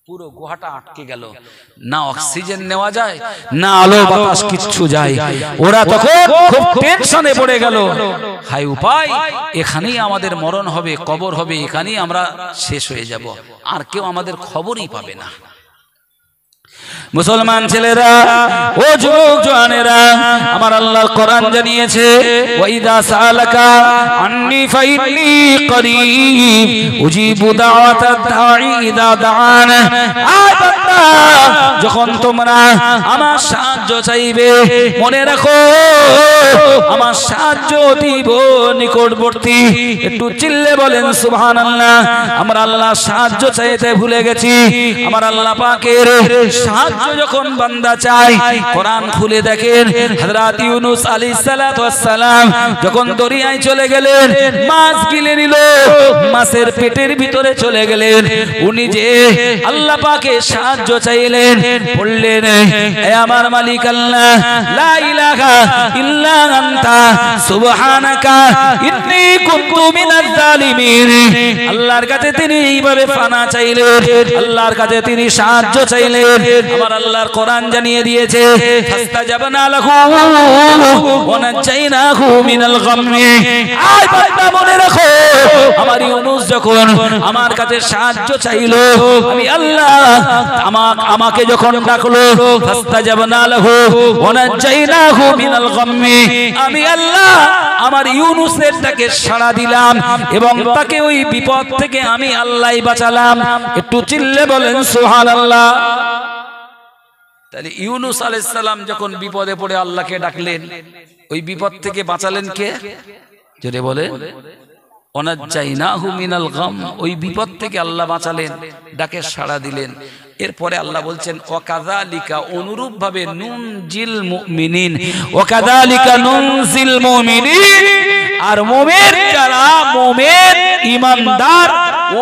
পুরো গুহাটা আটকে গেল, না অক্সিজেন নেওয়া যায়, না আলো বাতাস কিচ্ছু যায়। ওরা তখন খুব টেনশনে পড়ে গেল, হাই উপায়, এখানেই আমাদের মরণ হবে, কবর হবে, এখানেই আমরা শেষ হয়ে যাব, আর কেউ আমাদের খবরই পাবে না। মুসলমান ছেলেরা, ও যুবক জওয়ানেরা, আমার আল্লাহর কোরআন জানিয়েছে ওয়াইদা সালাকা আন্নি ফাইন্নি করিব উজিবু দাওয়াতাদ দাঈ ইদা দাআন। আয় বান্দা, যখন তোমরা আমার সাহায্য চাইবে, মনে রাখো আমার সাহায্য দিব নিকটবর্তী। একটু চিল্লে বলেন সুবহানাল্লাহ। আমরা আল্লাহ সাহায্য চাইতে ভুলে গেছি। আমার আল্লাহ পাকের সাহায্য যখন বান্দা চায়, কোরআন খুলে দেখেন হযরত ইউনূস আলাইহিস সালাতু ওয়াস সালাম যখন দরিয়ায় চলে গেলেন, মাছ গিলে নিল, মাছের পেটের ভিতরে চলে গেলেন, উনি যে আল্লাহ পাকের সাহায্য চাইলেন, বললেন হে আমার মালিক আল্লাহ, লা ইলাহা ইল্লা আনতা সুবহানাকা ইন্নী কুনতু মিনাজ জালিমিন। আল্লাহর কাছে তিনি এইভাবে ফানা চাইলেন, আল্লাহর কাছে তিনি সাহায্য চাইলেন। আমার আল্লাহর কোরআন জানিয়ে দিয়েছে ফাস্তাজাবনা লাহু ওয়া নাজাইনাহু মিনাল গাম্মি। আয় বান্দা, মনে রাখো আমার ইউনূস যখন আমার কাছে সাহায্য চাইলো, আমি আল্লাহ আমাকে যখন ডাকলো, ফাস্তাজাবনা লাহু ওয়া নাজাইনাহু মিনাল গাম্মি, আমি আল্লাহ আমার ইউনূসের ডাকে সাড়া দিলাম এবং তাকে ওই বিপদ থেকে আমি আল্লাহই বাঁচালাম। একটু চিল্লে বলেন সুবহানাল্লাহ। তাহলে ইউনূস আলাইহিস সালাম যখন বিপদে পড়ে আল্লাহকে ডাকলেন, ওই বিপদ থেকে বাঁচালেন কে? জোরে বলে ওয়ানাজাইনাহু মিনাল গাম, ওই বিপদ থেকে আল্লাহ বাঁচালেন, ডাকে সাড়া দিলেন। এরপরে আল্লাহ বলছেন ওয়াকাযালিকা, অনুরূপ ভাবে নুনজিল মুমিনিন, ওয়াকাযালিকা নুনজিল মুমিনিন। আর মুমিন যারা, মুমিন ঈমানদার,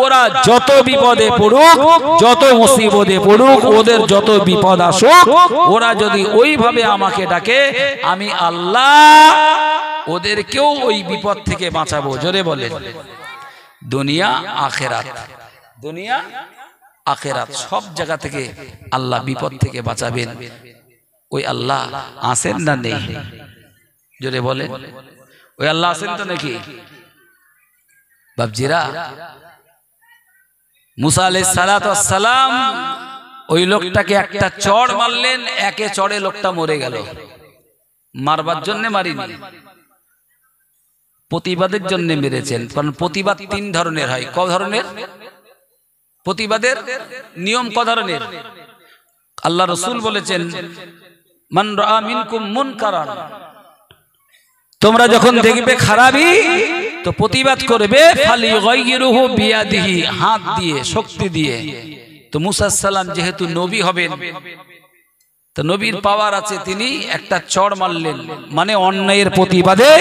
ওরা যত বিপদে পড়ুক, যত মুসিবতে পড়ুক, ওদের যত বিপদ আসুক, ওরা যদি ওইভাবে আমাকে ডাকে, আমি আল্লাহ ওদেরকেও ওই বিপদ থেকে বাঁচাবো। জোরে বলেন দুনিয়া আখিরাত, দুনিয়া আখিরাত সব জায়গা থেকে আল্লাহ বিপদ থেকে বাঁচাবেন। ওই আল্লাহ আছেন না নেই? জোরে বলেন ওই আল্লাহ আছেন তো নাকি? বাপজিরা, মুসা আলাইহিস সালাতু ওয়াস সালাম ওই লোকটাকে একটা চড় মারলেন, একে চড়ে লোকটা মরে গেল। মারবার জন্য মারিনি, প্রতিবাদের জন্য মেরেছেন। কারণ প্রতিবাদ 3 ধরনের হয়। ক ধরনের প্রতিবাদের নিয়ম? ক ধরনের? আল্লাহ রাসূল বলেছেন মান রাআ মিনকুম মুনকারান, তোমরা যখন দেখবে খারাপই তো প্রতিবাদ করবে, ফালিগাইরুহু বিয়াদিহি, হাত দিয়ে, শক্তি দিয়ে। তো মুসা আলাইহিস সালাম যেহেতু নবী হবেন, তো নবীর পাওয়ার আছে, তিনি একটা চড় মারলেন, মানে অন্যায়ের প্রতিবাদে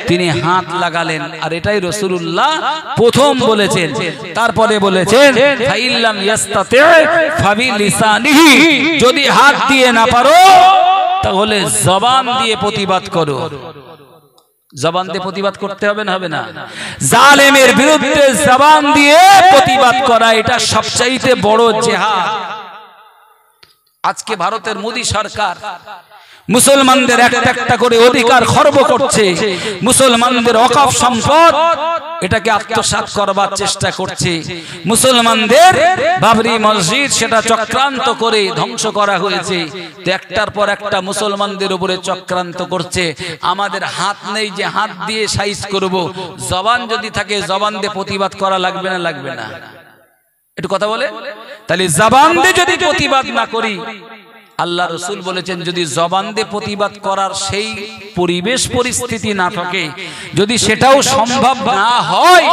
তিনি হাত লাগালেন। আর এটাই রাসূলুল্লাহ প্রথম বলেছেন। তারপরে বলেছেন ফাইল্লাম ইয়াস্তাতি ফাবিলিসানিহি, যদি হাত দিয়ে না পারো তাহলে জবান দিয়ে প্রতিবাদ করো। জবান দিয়ে প্রতিবাদ করতে হবে না? হবে না? জালেমের বিরুদ্ধে জবান দিয়ে প্রতিবাদ করা, এটা সবচাইতে বড় জিহাদ। আজকে ভারতের মোদী সরকার মুসলমানদের একটা একটা করে অধিকার খর্ব করছে, মুসলমানদের ওয়াকফ সম্পদ এটাকে আত্মসাৎ করবার চেষ্টা করছে, মুসলমানদের বাবরি মসজিদ সেটা চক্রান্ত করে ধ্বংস করা হয়েছে। তো একটার পর একটা মুসলমানদের উপরে চক্রান্ত করছে। আমাদের হাত নেই যে হাত দিয়ে সাইজ করব, জবান যদি থাকে জবান দিয়ে প্রতিবাদ করা লাগবে না? লাগবে না? একটু কথা বলে। তাহলে জবান দিয়ে যদি প্রতিবাদ না করি, আল্লাহ রাসূল বলেছেন যদি জবান দিয়ে প্রতিবাদ করার সেই পরিবেশ পরিস্থিতি না থাকে, যদি সেটাও সম্ভব না হয়,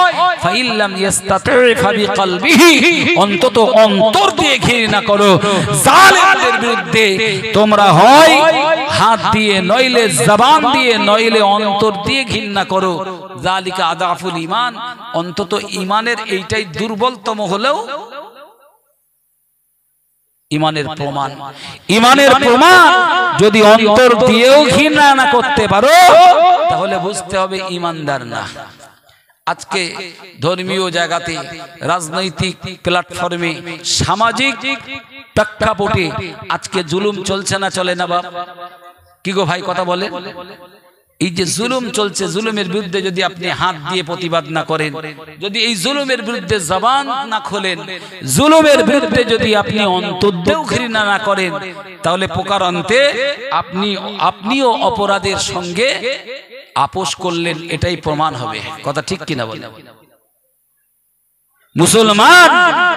ফাইল্লাম ইয়াস্তাতি ফাবিকলবিহি, অন্তত অন্তর দিয়ে ঘৃণা করো। জালেমদের বিরুদ্ধে তোমরা হয় হাত দিয়ে, নইলে জবান দিয়ে, নইলে অন্তর দিয়ে ঘৃণা করো। যালিকা আদাফুল ঈমান, অন্তত ঈমানের এইটাই দুর্বলতম হলেও ইমানের প্রমাণ। ইমানের প্রমাণ যদি অন্তর দিয়েও ঘৃণা না করতে পারো, তাহলে বুঝতে হবে ইমানদার না। আজকে ধর্মীয় জায়গাতে, রাজনৈতিক প্ল্যাটফর্মে, সামাজিক প্রেক্ষাপটে আজকে জুলুম চলছে না? চলে না বাপ? কি গো ভাই কথা বলে? এই যে জুলুম চলছে, জুলুমের বিরুদ্ধে যদি আপনি হাত দিয়ে প্রতিবাদ না করেন, যদি এই জুলুমের বিরুদ্ধে জবান না খোলেন, জুলুমের বিরুদ্ধে যদি আপনি অন্তর দিয়েও ঘৃণা না করেন, তাহলে প্রকারান্তে আপনিও অপরাধের সঙ্গে আপোষ করলেন, এটাই প্রমাণ হবে। কথা ঠিক কিনা বলেন? মুসলমান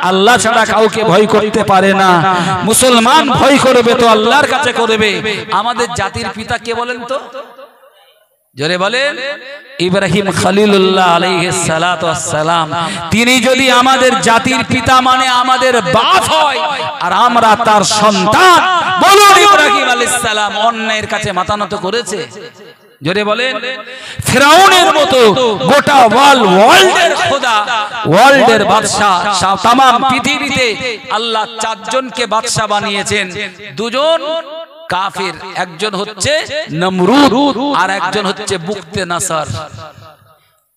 আল্লাহ ছাড়া কাউকে ভয় করতে পারে না। মুসলমান ভয় করবে তো আল্লাহর কাছে করবে। আমাদের জাতির পিতা কে বলেন তো? জোরে বলেন। ইব্রাহিম খলিলুল্লাহ আলাইহিস সালাতু ওয়াস সালাম। তিনি যদি আমাদের জাতির পিতা মানে আমাদের বাপ হয় আর আমরা তার সন্তান, বলুন ইব্রাহিম আলাইহিস সালাম অন্যের কাছে মাথা নত করেছে? জোরে বলেন। ফিরাউনের মতো গোটা ওয়ার্ল্ডের খোদা, ওয়ার্ল্ডের বাদশা, তাম পৃথিবীতে আল্লাহ চারজনকে বাদশা বানিয়েছেন। দুজন কাফির, একজন হচ্ছে নমরুদ আর একজন হচ্ছে বুকতে নাসার।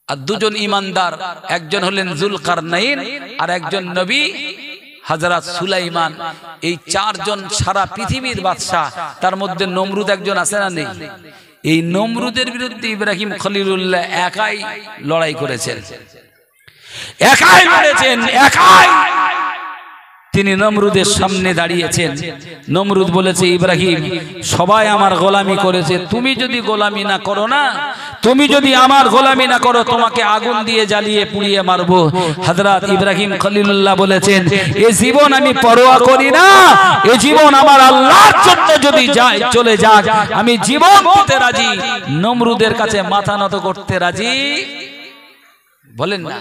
আর দুজন ইমানদার, একজন হলেন জুলকারনাইন আর একজন নবী হযরত সুলাইমান। এই চারজন সারা পৃথিবীর বাদশা। তার মধ্যে নমরুদ একজন আছে না? নেই? এই নমরুদের বিরুদ্ধে ইব্রাহিম খলিলুল্লাহ একাই লড়াই করেছেন, একাই লড়েছেন, একাই তিনি নমরুদের সামনে দাঁড়িয়েছেন। নমরুদ বলেছে ইব্রাহিম সবাই আমার গোলামি করেছে, তুমি যদি গোলামি না করো না, তুমি যদি আমার গোলামি না করো, তোমাকে আগুন দিয়ে জ্বালিয়ে পুড়িয়ে মারবো। হযরত ইব্রাহিম খলিলুল্লাহ বলেছেন এ জীবন আমি পরোয়া করি না, এ জীবন আমার আল্লাহর জন্য যদি যায় চলে যাক, আমি জীবন দিতে রাজি, নমরুদের কাছে মাথা নত করতে রাজি। বলেন না?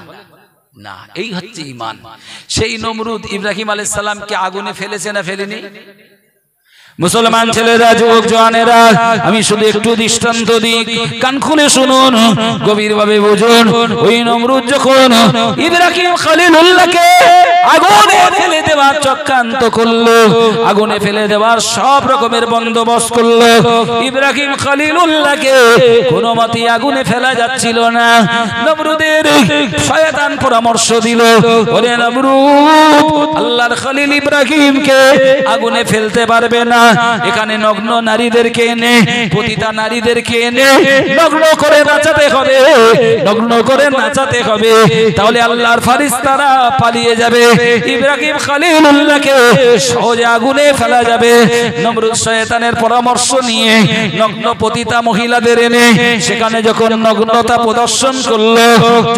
না, এই হচ্ছে ঈমান। সেই নমরুদ ইব্রাহিম আলাইহিস সালামকে আগুনে ফেলেছে না ফেলেনি? মুসলমান ছেলেরা, যুবক জওয়ানেরা, আমি শুধু একটু দৃষ্টান্ত দিই, কান খুলে শুনুন, গভীরভাবে বুঝুন। ওই নমরুদ যখন ইব্রাহিম খলিলুল্লাহকে আগুনে ফেলে দেওয়ার চক্রান্ত করলো, আগুনে ফেলে দেওয়ার সব রকমের বন্দোবস্ত করলো, ইব্রাহিম খলিলুল্লাহকে কোনো মতেই আগুনে ফেলা যাচ্ছিল না। নমরুদের শয়তান পরামর্শ দিল, ওরে নমরুদ, আল্লাহর খলিল ইব্রাহিমকে আগুনে ফেলতে পারবে না, এখানে নগ্ন নারীদেরকে এনে, পতিতা নারীদেরকে এনে নগ্ন করে নাচাতে হবে, নগ্ন করে নাচাতে হবে, তাহলে আল্লাহর ফেরেশতারা পালিয়ে যাবে, ইব্রাহিম খলিলুল্লাহকে সহজে আগুনে ফেলা যাবে। নমরুদ শয়তানের পরামর্শ নিয়ে নগ্ন পতিতা মহিলাদের এনে সেখানে যখন নগ্নতা প্রদর্শন করলো,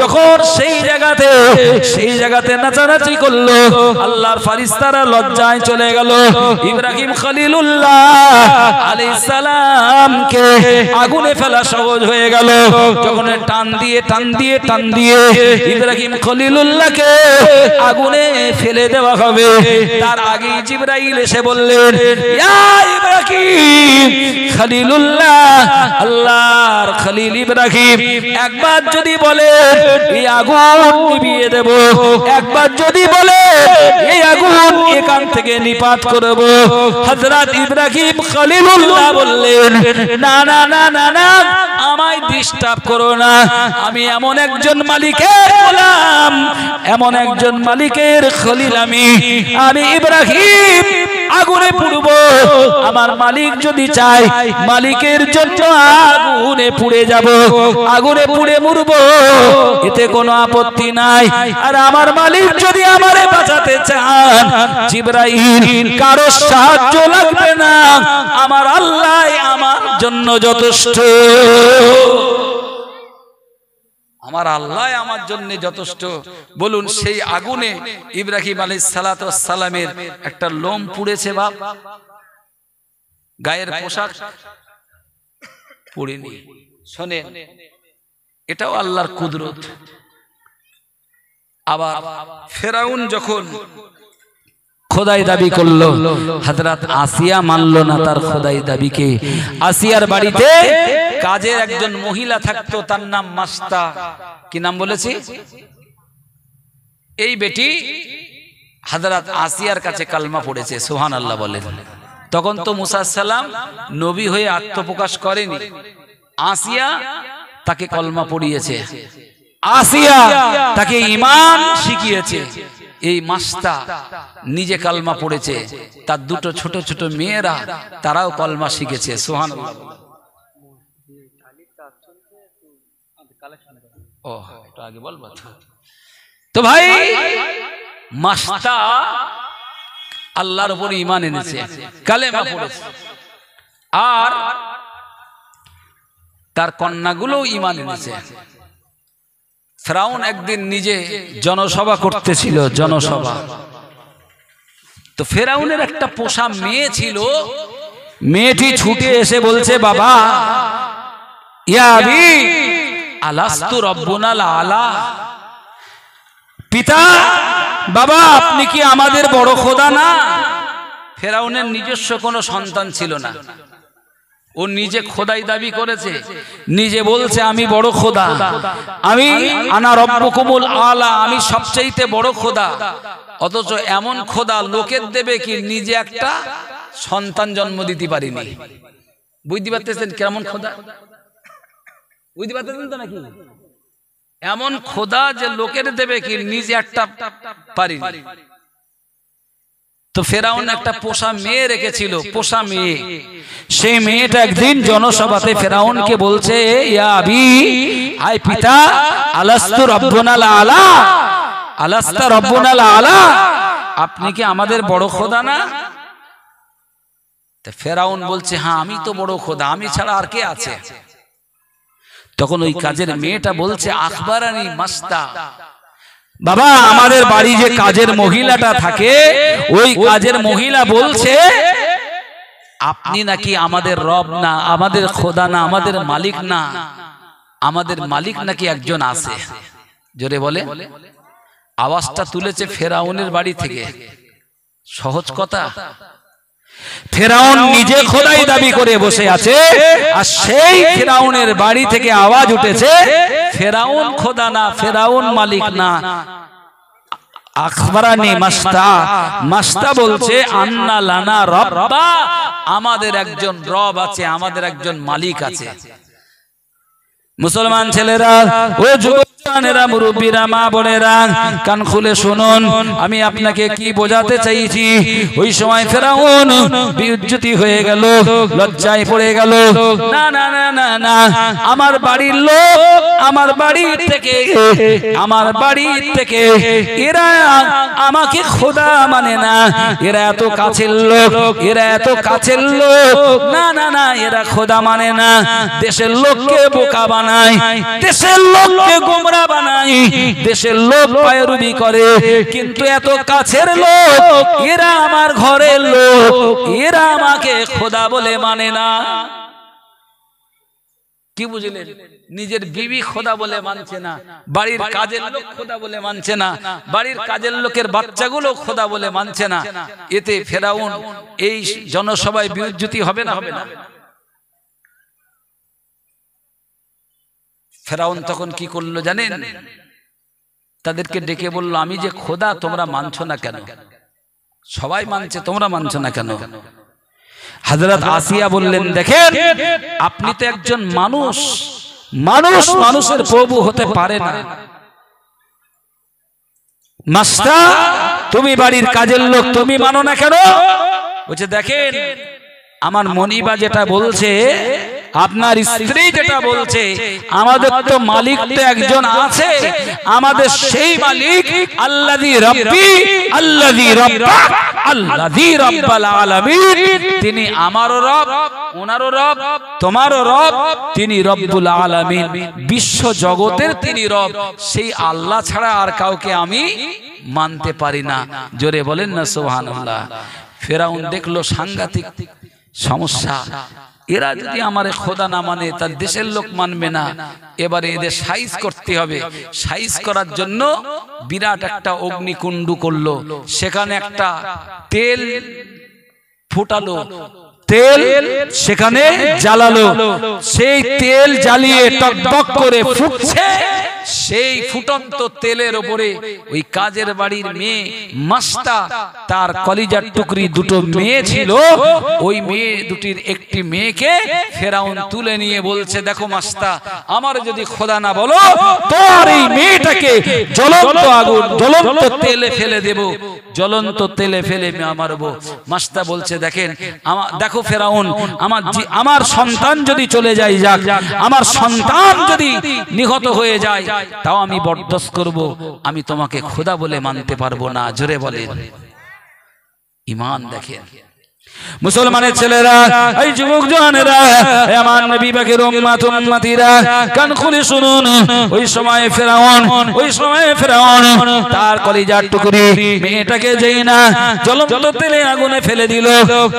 যখন সেই জায়গাতে নাচানাচি করলো, আল্লাহর ফেরেশতারা লজ্জায় চলে গেল। ইব্রাহিম খলিলুল্লাহ আলাইহিস সালামকে আগুনে ফেলা সহজ হয়ে গেল। যখন টান দিয়ে ইব্রাহিম খলিলুল্লাহকে আগুনে ফেলে দেওয়া হবে, তার আগে জিবরাইল এসে বললেন, ইয়া ইব্রাহিম ইব্রাহিম খলিলুল্লাহ, আল্লাহর খলিল ইব্রাহিম একবার যদি বলে এই আগুন নিভিয়ে দেব, একবার যদি বলে এই আগুন এখান থেকে নিপাত করব, হযরত ইব্রাহিম খলিলুল্লাহ বললেন না না না না না, আমায় ডিস্টার্ব করো না, আমি এমন একজন মালিকের গোলাম, এমন একজন মালিকের খলিল, আমি ইব্রাহিম আগুনে পুড়ব, আমার মালিক যদি চায় মালিকের জন্য আগুনে পুড়ে যাব, আগুনে পুড়ে মরব, এতে কোনো আপত্তি নাই। আর আমার মালিক যদি আমারে বাঁচাতে চান, জিবরাইল কারো সাহায্য লাগবে না, আমার আল্লাহ আমার জন্য যথেষ্ট, আমার আল্লাহ আমার জন্য যথেষ্ট। বলুন সেই আগুনে ইব্রাহিম আলাইহিস সালাতু ওয়াস সালামের একটা লোম পুড়েছে বাপ, গায়ের পোশাক পুড়েনি। শোনেন, এটাও আল্লাহর কুদরত। আবার ফেরাউন যখন খোদাই দাবি করলো, হযরত আসিয়া মানলো না তার খোদাই দাবিকে। আসিয়ার বাড়িতে কাজের একজন মহিলা থাকতো, তার নাম মাস্তা। কি নাম বলেছি? এই বেটি হযরত আসিয়ার কাছে কালমা পড়েছে, সুবহানাল্লাহ বলেন। তখন তো মুসা সালাম নবী হয়ে আত্মপ্রকাশ করেনি, আসিয়া তাকে কলমা পড়িয়েছে, আসিয়া তাকে ঈমান শিখিয়েছে। এই মাস্তা নিজে কালমা পড়েছে, তার দুটো ছোট ছোট মেয়েরা তারাও কলমা শিখেছে, সুবহানাল্লাহ। ও এটা আগে বলবো তো ভাই, মাস্তা আল্লাহর উপর ঈমান এনেছে, কালেমা পড়েছে, আর তার কন্যাগুলো ঈমান এনেছে। ফেরাউন একদিন নিজে জনসভা করতেছিল, জনসভা। তো ফেরাউনের একটা পোষা মেয়ে ছিল, মেয়েটি ছুটে এসে বলছে, বাবা ইয়া আবি আলাস্তু রব্বুনাল আলা, পিতা বাবা আপনি কি আমাদের বড় খোদা না? ফেরাউনের নিজস্ব কোনো সন্তান ছিল না, ও নিজে খোদাই দাবি করেছে, নিজে বলছে আমি বড় খোদা, আমি আনা রব্বুকুমুল আলা, আমি সবচেয়ে বড় খোদা। অথচ এমন খোদা লোকের দেবে কি, নিজে একটা সন্তান জন্ম দিতে পারিনি। বুঝতে পারতেছেন কেমন খোদা? বুঝতে পারতেছেন তো নাকি? এমন খোদা যে লোকের দেবে কি, নিজে একটা পারিনি। তো ফেরাউন একটা পোষা মেয়ে রেখেছিল, পোষা মেয়ে। সেই মেয়েটা একদিন জনসভাতে ফেরাউনকে বলছে, ইয়া আবি, আয় পিতা, আলাস্তু রব্বুনাল আলা, আলাস্তা রব্বুনাল আলা, আপনি কি আমাদের বড় খোদা না? তো ফেরাউন বলছে, হ্যাঁ আমি তো বড় খোদা, আমি ছাড়া আর কে আছে? তখন ওই কাজের মেয়েটা বলছে, আখবারানি মাস্তা, বাবা আমাদের বাড়ি যে কাজের মহিলাটা থাকে, ওই কাজের মহিলা বলছে আপনি নাকি আমাদের রব না, আমাদের খোদা না, আমাদের মালিক না, আমাদের মালিক নাকি একজন আছে। জোরে বলে। আওয়াজটা তুলেছে ফেরাউনের বাড়ি থেকে। সহজ কথা, ফেরাউন নিজে খোদাই দাবি করে বসে আছে, আর সেই ফেরাউনের বাড়ি থেকে আওয়াজ উঠেছে ফেরাউন খোদা না, ফেরাউন মালিক না। আখবারানি মাস্তা, মাস্তা বলছে আন্না লানা রব্বা, আমাদের একজন রব আছে, আমাদের একজন মালিক আছে। মুসলমান ছেলেরা, ও যুবকেরা, মুরব্বীরা, মা বোনেরা, কান খুলে শুনুন, আমি আপনাকে কি বোঝাতে চাইছি। ওই সময় ফেরাউন বিউজ্জতি হয়ে গেল, লজ্জায় পড়ে গেল। না না না না না, আমার বাড়ির লোক, আমার বাড়ি থেকে এরা আমাকে খোদা মানে না, এরা এত কাছের লোক, এরা এত কাছের লোক, না না না, এরা খোদা মানে না। দেশের লোককে বোকা বানায়, দেশের লোককে গোমরা বানায়, দেশের লোক পায়রুবি করে, কিন্তু এত কাছের লোক, এরা আমার ঘরের লোক, এরা আমাকে খোদা বলে মানে না। কি বুঝলেন? নিজের বিবি খোদা বলে মানছে না, বাড়ির কাজের লোক খোদা বলে মানছে না, বাড়ির কাজের লোকের বাচ্চাগুলো খোদা বলে মানছে না। এতে ফেরাউন এই জনসভায় বিউজ্জতি হবে না? হবে না? ফেরাউন তখন কি করলো জানেন? তাদেরকে ডেকে বলল, আমি যে খোদা তোমরা মানছো না কেন? সবাই মানছে, তোমরা মানছো না কেন? হযরত আসিয়া বললেন, দেখেন আপনি তো একজন মানুষ, মানুষ মানুষের প্রভু হতে পারে না। মাস্টার তুমি বাড়ির কাজের লোক, তুমি মানো না কেন? বলছে, দেখেন আমার মনিবা যেটা বলছে, আপনার স্ত্রী যেটা বলছে, আমাদের তো মালিক তো একজন আছে, আমাদের সেই মালিক আল্লাযী রাব্বি আল্লাযী রাব্বাক আল্লাযী রাব্বাল আলামিন, তিনি আমারও রব, ওনারও রব, তোমারও রব, তিনি রব্বুল আলামিন, বিশ্ব জগতের তিনি রব। সেই আল্লাহ ছাড়া আর কাউকে আমি মানতে পারি না। জোরে বলেন না সুবহানাল্লাহ। ফেরাউন দেখলো সাংঘাতিক সমস্যা, এরা যদি আমার খোদা না মানে তার দেশের লোক মানবে না, এবারে এদের সাইজ করতে হবে। সাইজ করার জন্য বিরাট একটা অগ্নিকুণ্ড করলো, সেখানে একটা তেল ফুটালো, তেল সেখানে জ্বালালো, সেই তেল জ্বালিয়ে টকবক করে ফুটছে। সেই ফুটন্ত তেলের উপরে ওই কাজের বাড়ির মেয়ে মাস্তা, তার কলিজার টুকরি দুটো মেয়ে ছিল, ওই মেয়ে দুটির একটি মেয়েকে ফেরাউন তুলে নিয়ে বলছে, দেখো মাস্তা, আমার যদি খোদা না বলো তোর এই মেয়েটাকে জ্বলন্ত আগুন জ্বলন্ত তেলে ফেলে দেব, জ্বলন্ত তেলে ফেলে মারবো। মাস্তা বলছে, দেখেন দেখো ফেরাউন, আমার সন্তান যদি চলে যায়, যাক, আমার সন্তান যদি নিহত হয়ে যায়, তাও আমি বরদাস্ত করব, আমি তোমাকে খোদা বলে মানতে পারবো না। জোরে বলেন ঈমান। দেখেন মুসলমানের ছেলেরা, এই যুবক জওয়ানেরা, আমার নবী পাকের উম্মত উম্মতিরা, কান খুলে শুনুন। ওই সময় ফেরাউন তার কলিজার টুকরি মেয়েটাকে যেই না জ্বলন্ত তেলে আগুনে ফেলে দিল,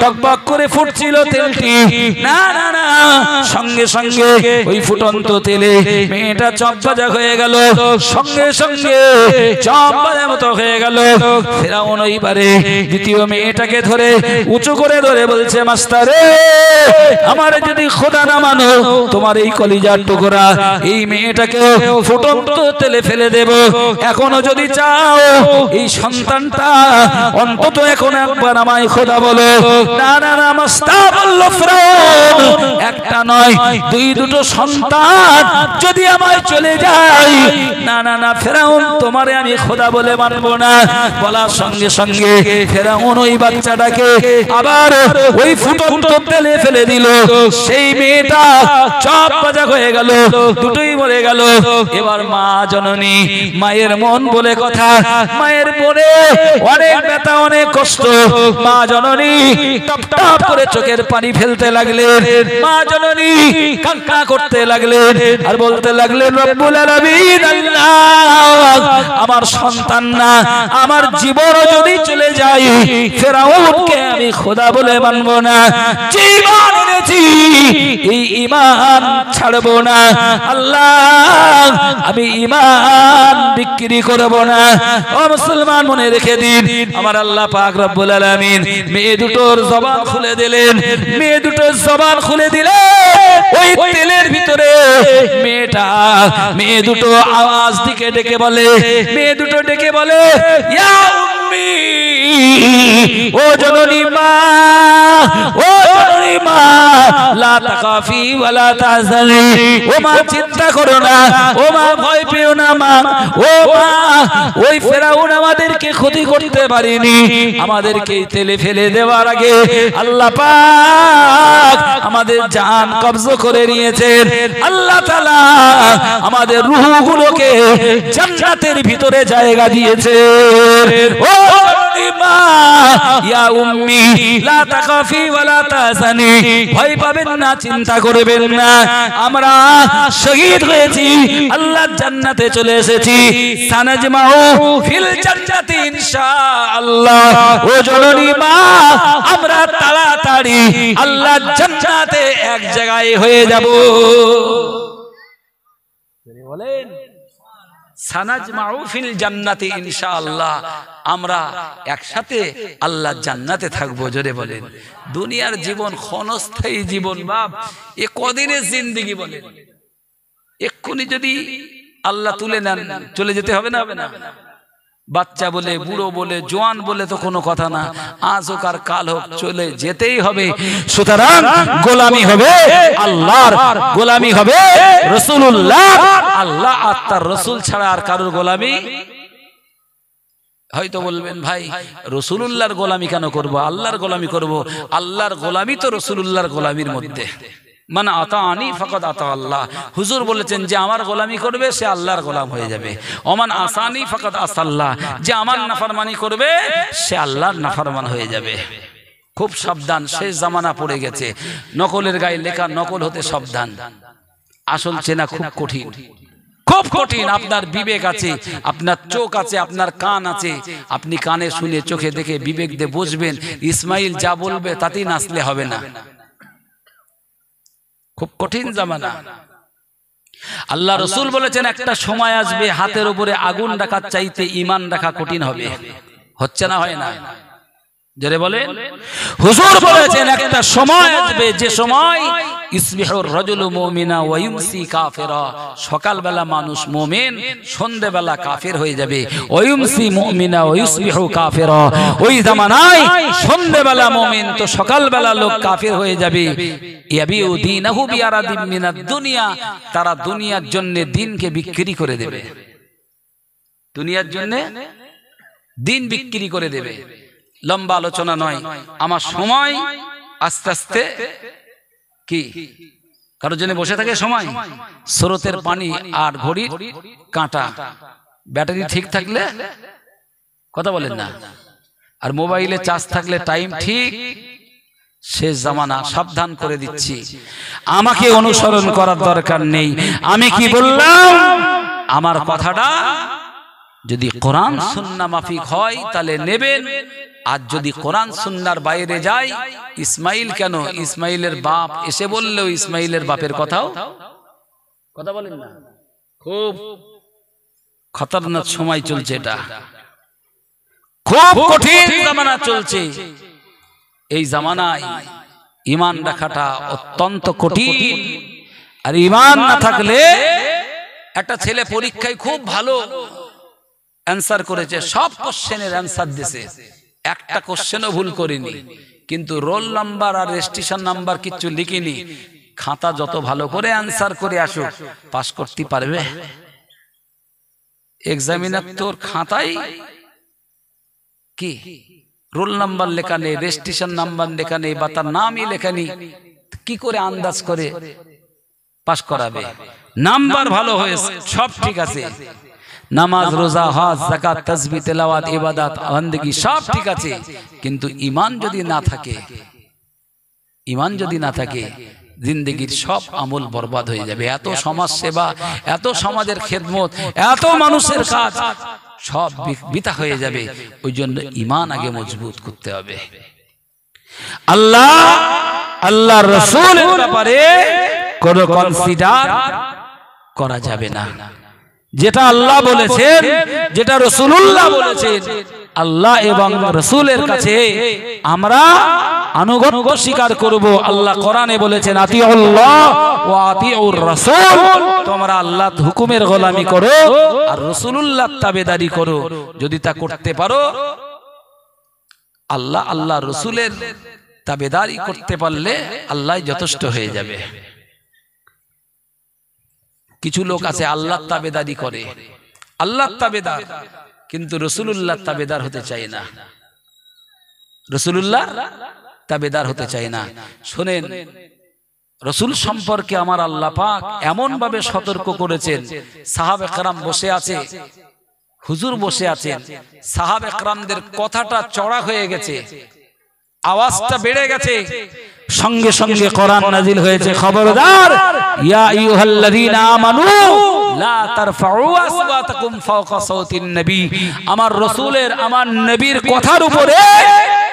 টকবক করে ফুটছিল তেলটি, না না না, সঙ্গে সঙ্গে ওই ফুটন্ত তেলে মেয়েটা চপবাজা হয়ে গেল, সঙ্গে সঙ্গে চপবাজার মতো হয়ে গেল। ফেরাউন ওইবারে দ্বিতীয় মেয়েটাকে ধরে উঁচু করে ধরে বলছে, মাস্টারে আমার যদি খোদা না মানো, তোমার এই কলিজার টুকরা এই মেয়েটাকে ফুটন্ত তেলে ফেলে দেব। এখনো যদি চাও এই সন্তানটা অন্তত এখন একবার আমায় খোদা বলো। না না না, মাস্টার বলল, ফেরাউন একটা নয় দুই দুটো সন্তান যদি আমায় চলে যায়, না না না ফেরাউন তোমারে আমি খোদা বলে মানবো না। বলার সঙ্গে সঙ্গে ফেরাউন ওই বাচ্চাটাকে আবার ওই ফুটন্ত তেলে ফেলে দিল। সেই মেয়েটা চপ বাজা হয়ে গেল, দুটোই মরে গেল। এবার মা জননী, মায়ের মন বলে কথা, মায়ের মনে অনেক ব্যথা, অনেক কষ্ট। মা জননী টপ টপ করে চোখের পানি ফেলতে লাগলেন, মা জননী কান্না করতে লাগলেন আর বলতে লাগলেন, রব্বুল আলামিন, আল্লাহ আমার সন্তান না, আমার জীবন যদি চলে যায়, ফেরাউনকে আমি খোদা বলে মানবো না। জীবন এনেছি, এই ঈমান ছাড়বো না। আল্লাহ আমি ঈমান বিক্রি করব না। ও মুসলমান, মনে রেখে দিন, আমার আল্লাহ পাক রব্বুল আলামিন মেয়ে দুটোর জবান খুলে দিলেন। মেয়ে দুটোর জবান খুলে দিলেন, ওই তেলের ভিতরে মেয়ে দুটো আওয়াজ দিকে ডেকে বলে, মেয়ে দুটো ডেকে বলে, ইয়া উম্মি, ও জননী মা, ও জননী মা, লা তাখাফি ওয়া লা তাহজানি, ও মা চিন্তা করো না, ও মা ভয় পেও না মা, ও মা ওই ফেরাউন আমাদেরকে ক্ষতি করতে পারেনি, আমাদেরকে তেলে ফেলে দেওয়ার আগে আল্লাহ পাক আমাদের জান কবজা করে নিয়েছেন। আল্লাহ তাআলা আমাদের রূহগুলোকে জান্নাতের ভিতরে জায়গা দিয়েছে। ও জননী মা ইয়া উম্মি লা তাখাফি ওয়া লা তাহজানি, ভয় পাবেন না, চিন্তা করবেন না, আমরা শহীদ হয়েছি, আল্লাহর জান্নাতে চলে এসেছি। সানাজমাউ ফিল জান্নাতি ইনশাআল্লাহ। ও জননী মা, আমরা তাড়াতাড়ি আল্লাহর জান্নাতে এক জায়গায় হয়ে যাব। বলেন সানাজমাউ ফিল জান্নাতি ইনশাআল্লাহ, আমরা একসাথে আল্লাহর জান্নাতে থাকবো। জোরে বলেন। দুনিয়ার জীবন ক্ষণস্থায়ী জীবন বাপ, এ কদিনের জিন্দেগি বলেন। এক্ষুনি যদি আল্লাহ তুলে নেন চলে যেতে হবে না? হবে না? বাচ্চা বলে, বুড়ো বলে, জোয়ান বলে তো কোনো কথা না, আজ হোক আর কাল হোক চলে যেতেই হবে। সুতরাং গোলামি হবে আল্লাহর, গোলামি হবে রাসূলুল্লাহ। আল্লাহ আর তার রাসূল ছাড়া আর কারোর গোলামি। হয়তো বলবেন ভাই রাসূলুল্লাহর গোলামি কেন করব, আল্লাহর গোলামি করব। আল্লাহর গোলামি তো রাসূলুল্লাহর গোলামির মধ্যে। মান আতাআনি ফাকাদ আতা আল্লাহ। হুজুর বলেছেন যে আমার গোলামি করবে সে আল্লাহর গোলাম হয়ে যাবে। ওমান আসানি ফাকাদ আসাল্লাহ, যে আমার নাফরমানি করবে সে আল্লাহর নাফরমান হয়ে যাবে। খুব সাবধান, শেষ জামানা পড়ে গেছে, নকলের গায়ে লেখা, নকল হতে সাবধান। আসল চেনা খুব কঠিন, খুব কঠিন। আপনার বিবেক আছে, আপনার চোখ আছে, আপনার কান আছে, আপনি কানে শুনে চোখে দেখে বিবেক দিয়ে বুঝবেন। ইসমাইল যা বলবে তাতেই নাচলে হবে না, খুব কঠিন জামানা। আল্লাহ রাসূল বলেছেন একটা সময় আসবে হাতের উপরে আগুন রাখার চাইতে ঈমান রাখা কঠিন হবে। হচ্ছে না? হয় না? যারে বলেন। হুজুর বলেছেন একটা সময় আসবে যে সময় ইসবিহুর রাজুলু মুমিনা ওয়া ইউমসি কাফিরা, সকালবেলা মানুষ মুমিন, সন্ধ্যাবেলা কাফির হয়ে যাবে। ওয়া ইউমসি মুমিনা ওয়া ইসবিহু কাফিরা, ওই জামানায় সন্ধ্যাবেলা মুমিন তো সকালবেলা লোক কাফির হয়ে যাবে। ইয়াবিউ দীনাহু বিআরাদিম মিনাদ দুনিয়া, তারা দুনিয়ার জন্য দিনকে বিক্রি করে দেবে, দুনিয়ার জন্য দিন বিক্রি করে দেবে। লম্বা আলোচনা নয়, আমার সময় আস্তে আস্তে কি কারোর জন্য বসে থাকে সময়। স্রোতের পানি আর ঘড়ির কাঁটা, ব্যাটারি ঠিক থাকলে কথা বলেন না, আর মোবাইলে চার্জ থাকলে টাইম ঠিক। শেষ জামানা, সাবধান করে দিচ্ছি, আমাকে অনুসরণ করার দরকার নেই। আমি কি বললাম, আমার কথাটা যদি কোরআন সুন্নাহ মাফিক হয় তাহলে নেবেন, আর যদি কোরআন সুন্নাহর বাইরে যায়, ইসমাইল কেন, ইসমাইলের বাপ এসে বললেও ইসমাইলের বাপের কথাও কথা বলেন না। খুব খতরনাক সময় চলছে, এটা খুব কঠিন জামানা চলছে। এই জামানায় ঈমান রাখাটা অত্যন্ত কঠিন। আর ঈমান না থাকলে, একটা ছেলে পরীক্ষায় খুব ভালো অ্যান্সার করেছে, সব কোশ্চেনের অ্যান্সার দিয়েছে, একটা কোশ্চেনও ভুল করিনি, কিন্তু রোল নাম্বার আর রেজিস্ট্রেশন নাম্বার কিচ্ছু লিখিনি। খাতা যত ভালো করে অ্যান্সার করে আসুক, পাস করতে পারবে? এক্সামিনার তোর খাতায় কি রোল নাম্বার লেখা নেই, রেজিস্ট্রেশন নাম্বার লেখা নেই, বা তার নামই লেখা নেই, কি করে আন্দাজ করে পাস করাবে? নাম্বার ভালো হয়েছে, সব ঠিক আছে, নামাজ, রোজা, হজ, যাকাত, তাসবিহ, তেলাওয়াত, ইবাদত, বندگی সব ঠিক আছে, কিন্তু ঈমান যদি না থাকে, ঈমান যদি না থাকে, জিন্দেগীর সব আমল বরবাদ হয়ে যাবে। এত সমাজ সেবা, এত সমাজের খেদমত, এত মানুষের কাজ, সব বৃথা হয়ে যাবে। ওই জন্য ঈমান আগে মজবুত করতে হবে। আল্লাহর রাসূলের ব্যাপারে কোনো কনসিডার করা যাবে না। যেটা আল্লাহ বলেছেন, যেটা রাসূলুল্লাহ বলেছেন, আল্লাহ এবং রাসূলের কাছে আমরা আনুগত্য স্বীকার করব। আল্লাহ কোরআনে বলেছেন আতিউল্লাহ ওয়া আতিউর রাসূল, তোমরা আল্লাহর হুকুমের গোলামি করো আর রাসূলুল্লাহর তাবেদারি করো। যদি তা করতে পারো, আল্লাহ রাসূলের তাবেদারি করতে পারলে আল্লাহ যথেষ্ট হয়ে যাবে। কিছু লোক আছে আল্লাহর তাবেদারি করে, আল্লাহর তাবেদার, কিন্তু রাসূলুল্লাহর তাবেদার হতে চায় না, রাসূলুল্লাহর তাবেদার হতে চায় না। শুনেন, রাসূল সম্পর্কে আমার আল্লাহ পাক এমন ভাবে সতর্ক করেছেন, সাহাবে কেরাম বসে আছে, হুজুর বসে আছেন, সাহাবা একরামদের কথাটা চড়া হয়ে গেছে, আওয়াজটা বেড়ে গেছে, সঙ্গে সঙ্গে কোরআন নাজিল হয়েছে, খবরদার ইয়া আইয়ুহাল্লাযীনা আমানু লা তারফাউ আসওয়াতাকুম ফাওকা সাওতিন নবী, আমার রাসূলের, আমার নবীর কথার উপরে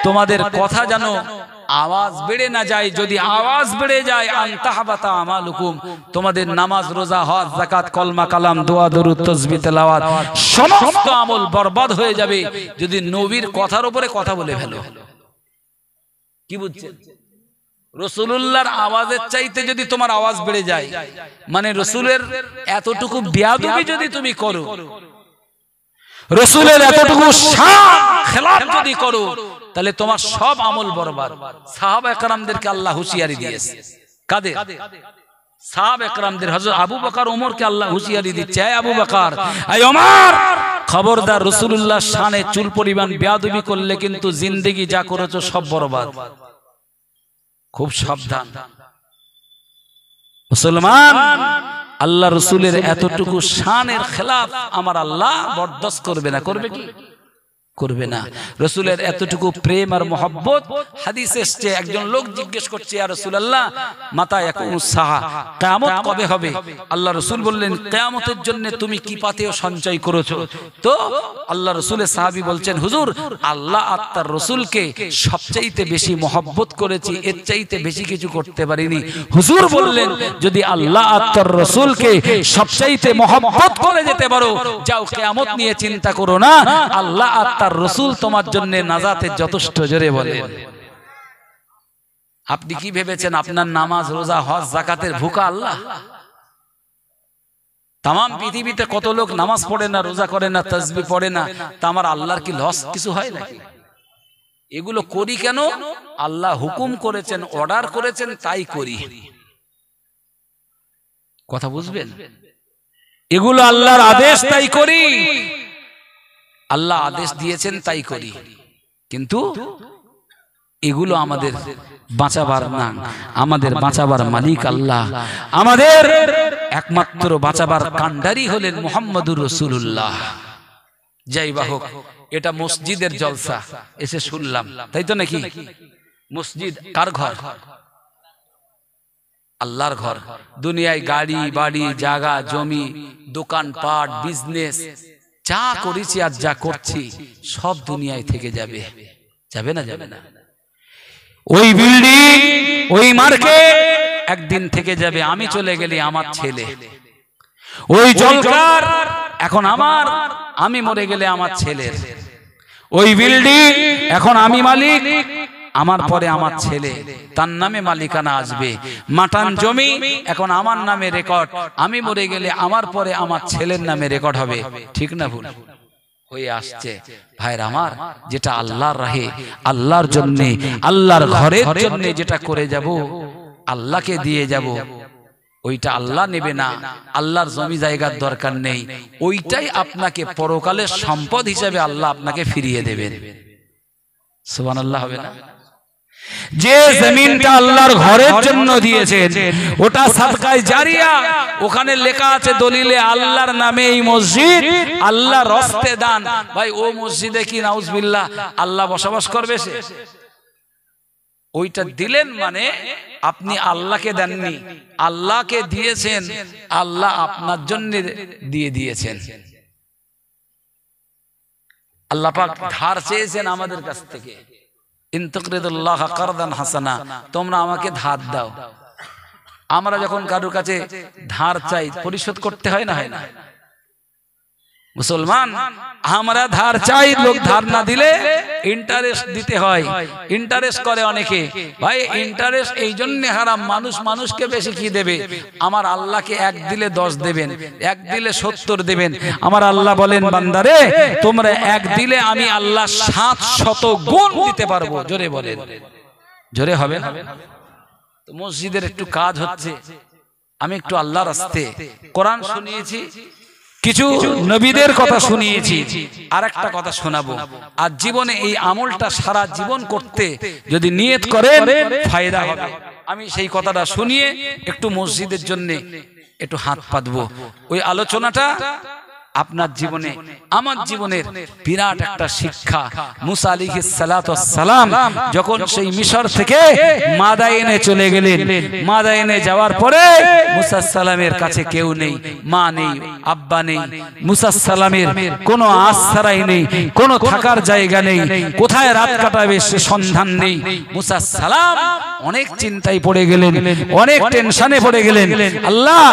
তোমাদের কথা যেন আওয়াজ বেড়ে না যায়। যদি আওয়াজ বেড়ে যায় আনতাহবাতা আমালুকুম, তোমাদের নামাজ, রোজা, হজ, যাকাত, কলমা, কালাম, দোয়া, দরুদ, তাসবিহ, তেলাওয়াত সমস্ত আমল বরবাদ হয়ে যাবে যদি নবীর কথার উপরে কথা বলে ফেলো। কি বুঝছেন? রাসূলুল্লাহর আওয়াজের চাইতে যদি তোমার আওয়াজ বেড়ে যায়, মানে রাসূলের এতটুকু বেয়াদবি যদি তুমি করো, রাসূলের এতটুকু শান খেলাফ যদি করো, তাহলে তোমার সব আমল বরবাদ। সাহাবা একরামদেরকে আল্লাহ হুঁশিয়ারি দিয়েছে। কাদের? সাহাবা একরামদের। হযরত আবু বকর ওমরকে আল্লাহ হুঁশিয়ারি দিচ্ছে, এই আবু বকর, এই ওমর, খবরদার রাসূলুল্লাহর শানে চুল পরিমাণ বেয়াদবি করলে কিন্তু জিন্দেগি যা করেছো সব বরবাদ। খুব সাবধান মুসলমান। আল্লাহ রসুলের এতটুকু শানের খেলাফ আমার আল্লাহ বরদাস্ত করবে না। করবে কি? করবে না। রসুলের এতটুকু প্রেম আর মহব্বত। হাদিস এসেছে, একজন লোক জিজ্ঞেস করছে, ইয়া রাসূলুল্লাহ মাতা ইয়াকুমুস সাআ, কিয়ামত কবে হবে? আল্লাহ রসুল বললেন, কিয়ামতের জন্য তুমি কি পাতেও সঞ্চয় করেছো? তো আল্লাহ রসুলের সাহাবী বলছেন, হুজুর, আল্লাহ আর তার রসুলকে সবচাইতে বেশি মহব্বত করেছি, এর চাইতে বেশি কিছু করতে পারিনি। হুজুর বললেন, যদি আল্লাহ আর তার রসুলকে সবচাইতে মহব্বত করে যেতে পারো, যাও কিয়ামত নিয়ে চিন্তা করো না, আল্লাহ আর তার রসুল তোমার জন্য নাজাতের যথেষ্ট। জোরে বলেন। আপনি কি ভেবেছেন আপনার নামাজ, রোজা, হজ, যাকাতের ভুকা আল্লাহ? তাম পৃথিবীতে কত লোক নামাজ পড়ে না, রোজা করে না, তাসবিহ পড়ে না, তা আমার আল্লাহর কি লস কিছু হয় নাকি? এগুলো করি কেন? আল্লাহ হুকুম করেছেন, অর্ডার করেছেন, তাই করি। কথা বুঝবেন? এগুলো আল্লাহর আদেশ, তাই করি। আল্লাহ আদেশ দিয়েছেন, তাই করি। কিন্তু এগুলো আমাদের বাঁচাবার না, আমাদের বাঁচাবার মালিক আল্লাহ। আমাদের একমাত্র বাঁচাবার কান্ডারি হলেন মুহাম্মদুর রাসূলুল্লাহ। যাই বাহক, এটা মসজিদের জলসা, এসে শুনলাম, তাই তো নাকি? মসজিদ কার ঘর? আল্লাহর ঘর। দুনিয়ায় গাড়ি, বাড়ি, জায়গা, জমি, দোকানপাট, বিজনেস যা করেছি আর যা করছি সব দুনিয়ায় থেকে যাবে। যাবে না? যাবে না। ওই বিল্ডিং, ওই মার্কেট একদিন থেকে যাবে। আমি চলে গেলে আমার ছেলে, ওই জলকার এখন আমার, আমি মরে গেলে আমার ছেলের। ওই বিল্ডিং এখন আমি মালিক, আমার পরে আমার ছেলে, তার নামে মালিকানা আসবে। মাটান জমি এখন আমার নামে রেকর্ড, আমি মরে গেলে আমার পরে আমার ছেলের নামে রেকর্ড হবে। ঠিক না ভুল? হয়ে আসছে ভাইরা আমার। যেটা আল্লাহর রাহে, আল্লাহর জন্য, আল্লাহর ঘরের জন্য যেটা করে যাব, আল্লাহকে দিয়ে যাব, ওইটা আল্লাহ নেবে না। আল্লাহর জমি জায়গার দরকার নেই, ওইটাই আপনাকে পরকালের সম্পদ হিসেবে আল্লাহ আপনাকে ফিরিয়ে দেবেন। সুবহানাল্লাহ হবে না? যে জমিনটা আল্লাহর ঘরের জন্য দিয়েছেন, ওটা সাদকায়ে জারিয়া, ওখানে লেখা আছে দলিলে আল্লাহর নামে এই মসজিদ, আল্লাহর রাস্তে দান। ভাই, ও মসজিদে কি নাউজুবিল্লাহ আল্লাহ বসবাস করবে? সে ওইটা দিলেন মানে আপনি আল্লাহকে দেননি, আল্লাহকে দিয়েছেন, আল্লাহ আপনার জন্য দিয়ে দিয়েছেন। আল্লাহ পাক ধার চেয়েছেন আমাদের কাছ থেকে, ইন তুকরিদুল্লাহ কারদান হাসানা, তোমরা আমাকে ধার দাও। আমরা যখন কারোর কাছে ধার চাই, পরিশোধ করতে হয় না? হয় না? মুসলমান, আমরা ধার চাই, লোক ধার না দিলে ইন্টারেস্ট দিতে হয়। ইন্টারেস্ট করে অনেকে। ভাই, ইন্টারেস্ট এই জন্য হারাম, মানুষ মানুষকে বেশি কি দেবে? আমার আল্লাহকে 1 দিলে 10 দেবেন, 1 দিলে 70 দেবেন। আমার আল্লাহ বলেন, বান্দারে তোমরা 1 দিলে আমি আল্লাহ 700 গুণ দিতে পারবো। জোরে বলেন, জোরে হবে না? তো মসজিদের একটু কাজ হচ্ছে, আমি একটু আল্লাহর রাস্তে কোরআন শুনিয়েছি, কিছু নবীদের কথা শুনিয়েছি, আর একটা কথা শোনাবো। আর জীবনে এই আমলটা সারা জীবন করতে যদি নিয়ত করেন, ফায়দা হবে। আমি সেই কথাটা শুনিয়ে একটু মসজিদের জন্য একটু হাত পাতবো। ওই আলোচনাটা আপনার জীবনে আমার জীবনের বিরাট একটা শিক্ষা। মুসা আলাইহিস সালাতু ওয়াস সালাম যখন সেই মিশর থেকে মাদায়েনে চলে গেলেন, মাদায়েনে যাওয়ার পরে মুসা সালামের কাছে কেউ নেই, মা নেই, আব্বা নেই, মুসা সালামের কোনো আশ্রয় নেই, কোনো থাকার জায়গা নেই, কোথায় রাত কাটাবে সে সন্ধান নেই। মুসা সালাম অনেক চিন্তায় পড়ে গেলেন, অনেক টেনশনে পড়ে গেলেন। আল্লাহ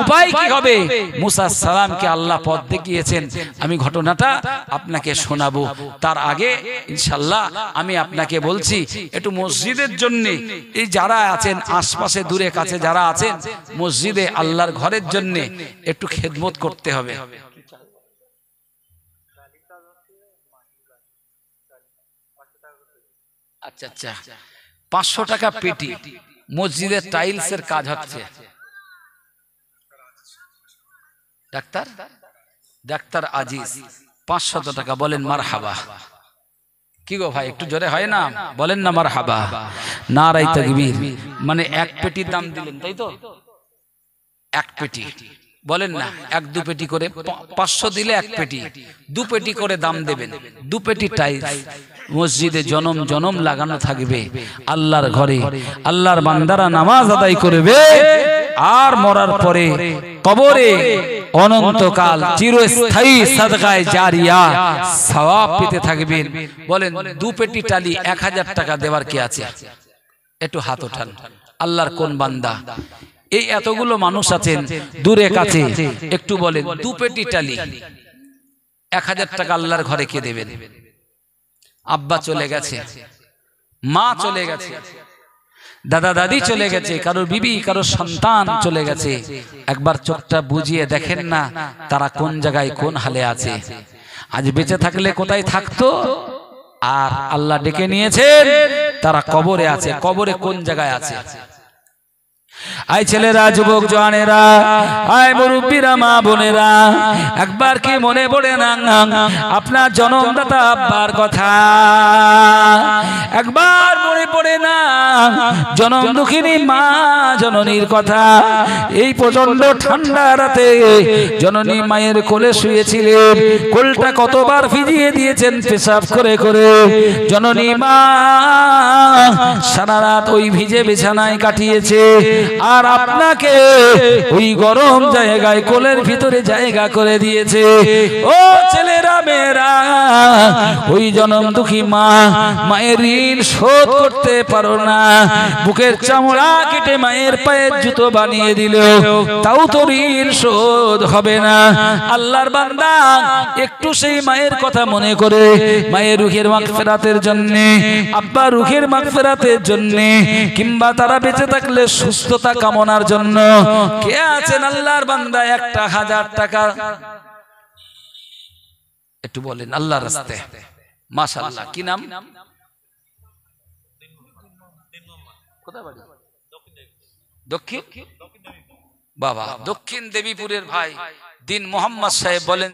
উপায় কি হবে? মুসা সালামকে আল্লাহ পথ দেখিয়েছেন। আমি ঘটনাটা আপনাকে শোনাবো, তার আগে ইনশাআল্লাহ আমি আপনাকে বলছি একটু মসজিদের জন্য, এই যারা আছেন আশপাশে দূরে কাছে যারা আছেন, মসজিদে আল্লাহর ঘরের জন্য একটু খেদমত করতে হবে। আচ্ছা আচ্ছা, 500 টাকা পেটি, মসজিদের টাইলসের কাজ হচ্ছে। ডাক্তার ডাক্তার আজিজ 500 টাকা, বলেন মারহাবা। কি গো ভাই, একটু জোরে হয় না? বলেন না মারহাবা, নারায়ে তাকবীর। মানে এক পেটির দাম দিলেন, তাই তো? এক পেটি বলেন না, 1-2 পেটি করে 500 দিলে এক পেটি, 2 পেটি করে দাম দেবেন। 2 পেটি টাইলস মসজিদে জনম জনম লাগানো থাকবে। আল্লাহর ঘরে আল্লাহর বান্দারা নামাজ আদায় করবে, আর মরার পরে কবরে অনন্তকাল চিরস্থায়ী সাদকায়ে জারিয়া সওয়াব পেতে থাকবেন। বলেন 2 পেটি টালি 1000 টাকা দেওয়ার কি আছে? একটু হাত ওঠান। আল্লাহর কোন বান্দা? এই এতগুলো মানুষ আছেন দূরে কাছে, একটু বলেন 2 পেটি টালি 1000 টাকা আল্লাহর ঘরে কে দেবেন? আব্বা চলে গেছে, মা চলে গেছে, দাদা দাদি চলে গেছে, কারোর বিবি কারোর সন্তান চলে গেছে। একবার চোখটা বুজিয়ে দেখেন না তারা কোন জায়গায় কোন হালে আছে। আজ বেঁচে থাকলে কোথায় থাকতো, আর আল্লাহ ডেকে নিয়েছেন তারা কবরে আছে। কবরে কোন জায়গায় আছে? আয় ছেলেরা, যুবক জওয়ানেরা, আয় মুরব্বীরা, মা বোনেরা, একবার কি মনে পড়ে না আপনার জনমদাতা আব্বার কথা? একবার মনে পড়ে না জনম দুঃখিনী মা জননীর কথা? এই প্রচন্ড ঠান্ডা রাতে জননী মায়ের কোলে শুয়েছিলেন, কোলটা কতবার ভিজিয়ে দিয়েছেন পেশাব করে করে। জননী মা সারা রাত ওই ভিজে বিছানায় কাটিয়েছে, আর আপনাকে ওই গরম জায়গায় কোলের ভিতরে জায়গা করে দিয়েছে। ও ছেলেরা মেয়েরা, ওই জনম দুঃখী মা, মায়ের ঋণ শোধ করতে পারো না, বুকের চামড়া কেটে মায়ের পায়ের জুতো বানিয়ে দিল, তাও তো ঋণ শোধ হবে না। আল্লাহর বান্দা একটু সেই মায়ের কথা মনে করে মায়ের রুহের মাগফিরাতের জন্য, আব্বা রুহের মাগফিরাতের জন্য, কিংবা তারা বেঁচে থাকলে সুস্থতা কামনার জন্য কে আছেন আল্লাহর বান্দা 1000 টাকা একটু বলেন আল্লাহর রাস্তায়? মাশাআল্লাহ। কি নাম? কোথায় বাড়ি? দক্ষিণ বাবা, দক্ষিণ দেবীপুরের ভাই দিন মোহাম্মদ সাহেব বলেন